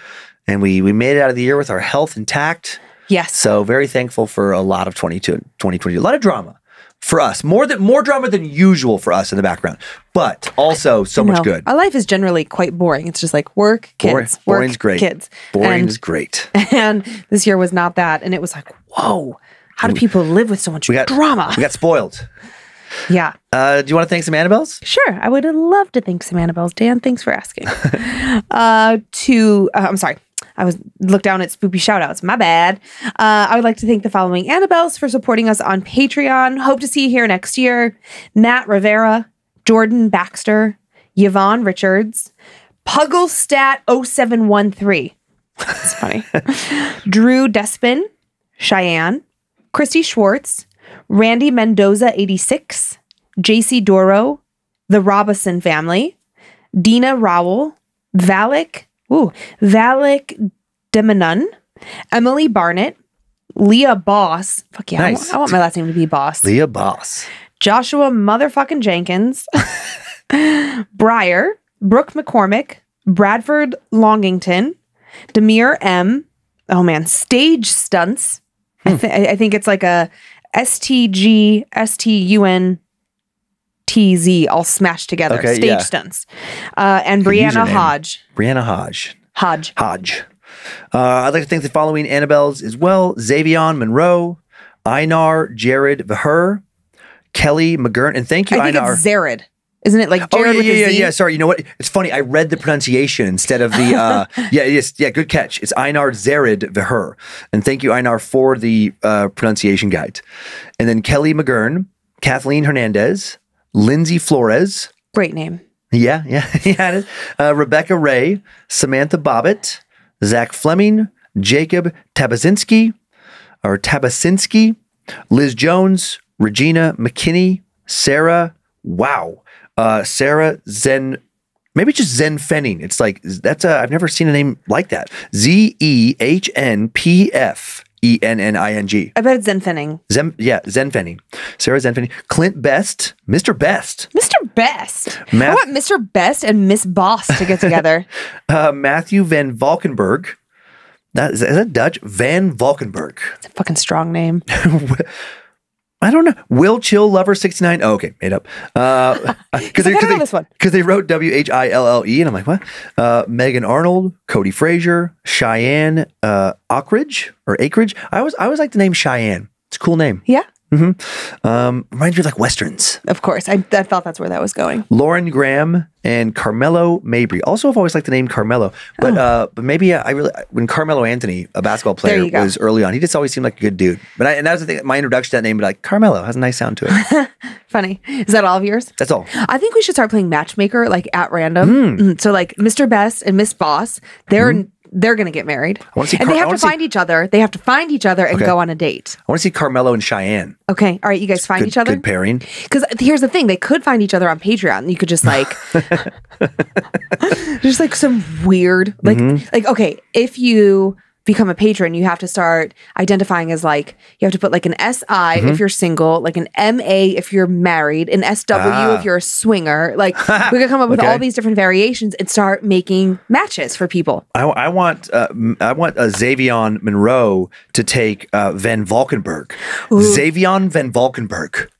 and we made it out of the year with our health intact. Yes. So very thankful for a lot of 2022. A lot of drama for us. More drama than usual for us in the background. But also so much good. Our life is generally quite boring. It's just like work, kids, Boring's great. Kids. Boring's great. And this year was not that. And it was like, whoa, how do people live with so much drama? We got spoiled. Yeah. Do you want to thank some Annabelles? Sure. I would love to thank some Annabelles. Dan, thanks for asking. I'm sorry. I was looked down at spoopy shoutouts. My bad. I would like to thank the following Annabelles for supporting us on Patreon. Hope to see you here next year. Matt Rivera, Jordan Baxter, Yvonne Richards, Pugglestat0713. That's funny. Drew Despin, Cheyenne, Christy Schwartz, Randy Mendoza 86, JC Doro, the Robison family, Dina Rowell, Valak Demanun, Emily Barnett, Leah Boss. Fuck yeah, nice. I want my last name to be Boss. Leah Boss. Joshua motherfucking Jenkins, Breyer, Brooke McCormick, Bradford Longington, Demir M. Oh man, Stage Stunts. I think it's like a STGSTUNTZ all smashed together. Okay, Stage Stunts. And Brianna Hodge. Brianna Hodge. Hodge. I'd like to thank the following Annabelles as well. Xavion Monroe, Einar Jared Vaher, Kelly McGurn, and thank you, I think Einar. it's Zared. Isn't it like Jared with a Z? Yeah. Sorry, you know what? It's funny. I read the pronunciation instead of the. Yeah. Good catch. It's Einar Zared Vaher, and thank you, Einar, for the pronunciation guide. And then Kelly McGurn, Kathleen Hernandez, Lynze Flores. Great name. Yeah. It is. Rebecca Ray, Samantha Bobbitt, Zach Fleming, Jacob Tabasinski, Liz Jones, Regina McKinney, Sarah. Wow. Sarah Zen, maybe just Zen Fenning. It's like, I've never seen a name like that. ZEHNPFENNING. I bet it's Zen Fenning. Zen Fenning. Sarah Zen Fenning. Clint Best, Mr. Best. Mr. Best. I want Mr. Best and Miss Boss to get together. Matthew Van Valkenburg. Is that Dutch? Van Valkenburg. It's a fucking strong name. I don't know. Will Chill Lover 69. Oh, okay, made up. Because they wrote WHILLE, and I'm like, what? Megan Arnold, Cody Frazier, Cheyenne Ockridge or Acreage. I always like the name Cheyenne. It's a cool name. Yeah. Reminds me of like Westerns. Of course. I thought that's where that was going. Lauren Graham and Carmelo Mabry. Also, I've always liked the name Carmelo. But maybe when Carmelo Anthony, a basketball player, was early on, he just always seemed like a good dude. And that was the thing, my introduction to that name, like Carmelo has a nice sound to it. Funny. Is that all of yours? That's all. I think we should start playing Matchmaker like at random. So like Mr. Best and Miss Boss, they're going to get married. And they have to find each other. They have to find each other and go on a date. I want to see Carmelo and Cheyenne. Okay. All right. You guys find each other? Good pairing. Because here's the thing. They could find each other on Patreon. You could just like... just like some weird... Like, okay, if you become a patron, you have to start identifying as like... You have to put like an SI if you're single, like an MA if you're married, an SW if you're a swinger. Like, we could come up with all these different variations and start making matches for people. I want Xavion Monroe to take Van Valkenburg. Xavion Van Valkenburg.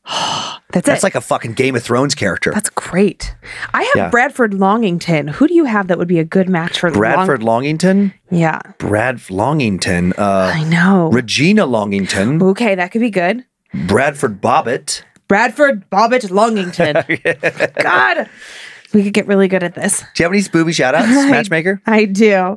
That's like a fucking Game of Thrones character. That's great. I have Bradford Longington. Who do you have that would be a good match for Bradford Longington? Yeah. Brad Longington. I know. Regina Longington. Okay, that could be good. Bradford Bobbitt. Bradford Bobbitt Longington. God. We could get really good at this. Do you have any spooky shout-outs, Matchmaker? I do.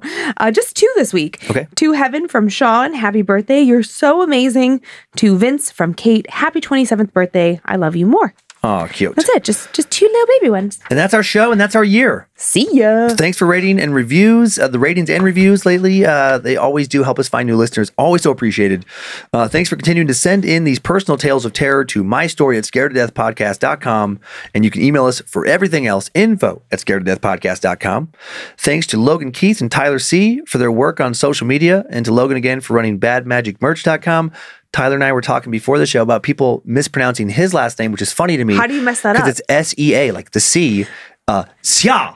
Just 2 this week. Okay. To Heaven from Sean, happy birthday. You're so amazing. To Vince from Kate, happy 27th birthday. I love you more. Oh, cute. That's it. Just 2 little baby ones. And that's our show, and that's our year. See ya. Thanks for rating and reviews. The ratings and reviews lately, they always do help us find new listeners. Always so appreciated. Thanks for continuing to send in these personal tales of terror to mystory@scaredtodeathpodcast.com. And you can email us for everything else, info@scaredtodeathpodcast.com. Thanks to Logan Keith and Tyler C. for their work on social media, and to Logan again for running badmagicmerch.com. Tyler and I were talking before the show about people mispronouncing his last name, which is funny to me. How do you mess that up? Because it's S-E-A, like the C. Sia.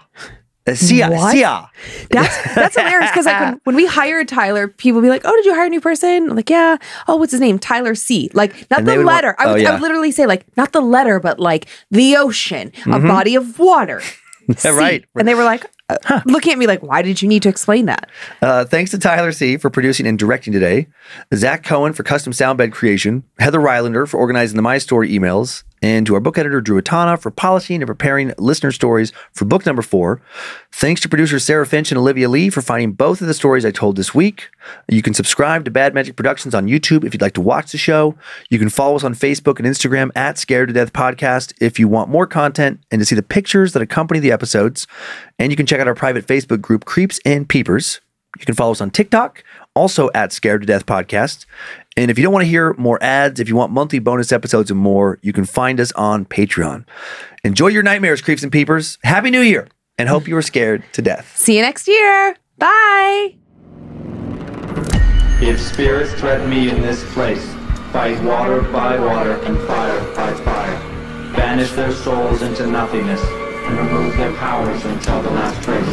Sia. What? Sia. That's hilarious because like when we hired Tyler, people be like, "Oh, did you hire a new person?" I'm like, "Yeah." "Oh, what's his name?" "Tyler C." Like not And the they would letter. want- I would yeah. literally say like not the letter, but like the ocean, a body of water. C. Right. And they were like, looking at me like, "Why did you need to explain that?" Thanks to Tyler C. for producing and directing today, Zach Cohen for custom sound bed creation, Heather Rylander for organizing the My Story emails, and to our book editor, Drew Atana, for polishing and preparing listener stories for book number 4. Thanks to producers Sarah Finch and Olivia Lee for finding both of the stories I told this week. You can subscribe to Bad Magic Productions on YouTube if you'd like to watch the show. You can follow us on Facebook and Instagram @Scared to Death Podcast if you want more content and to see the pictures that accompany the episodes. And you can check out our private Facebook group, Creeps and Peepers. You can follow us on TikTok, also @Scared to Death Podcast. And if you don't want to hear more ads, if you want monthly bonus episodes and more, you can find us on Patreon. Enjoy your nightmares, Creeps and Peepers. Happy New Year, and hope you were scared to death. See you next year. Bye. If spirits threaten me in this place, fight water by water and fire by fire. Banish their souls into nothingness and remove their powers until the last trace.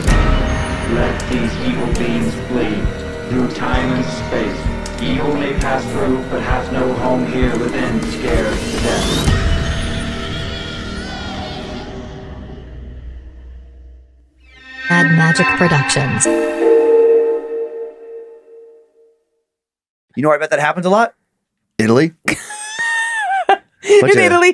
Let these evil beings flee through time and space. Evil may pass through, but has no home here within, scared to death. Bad Magic Productions. You know where I bet that happens a lot? Italy. In Italy.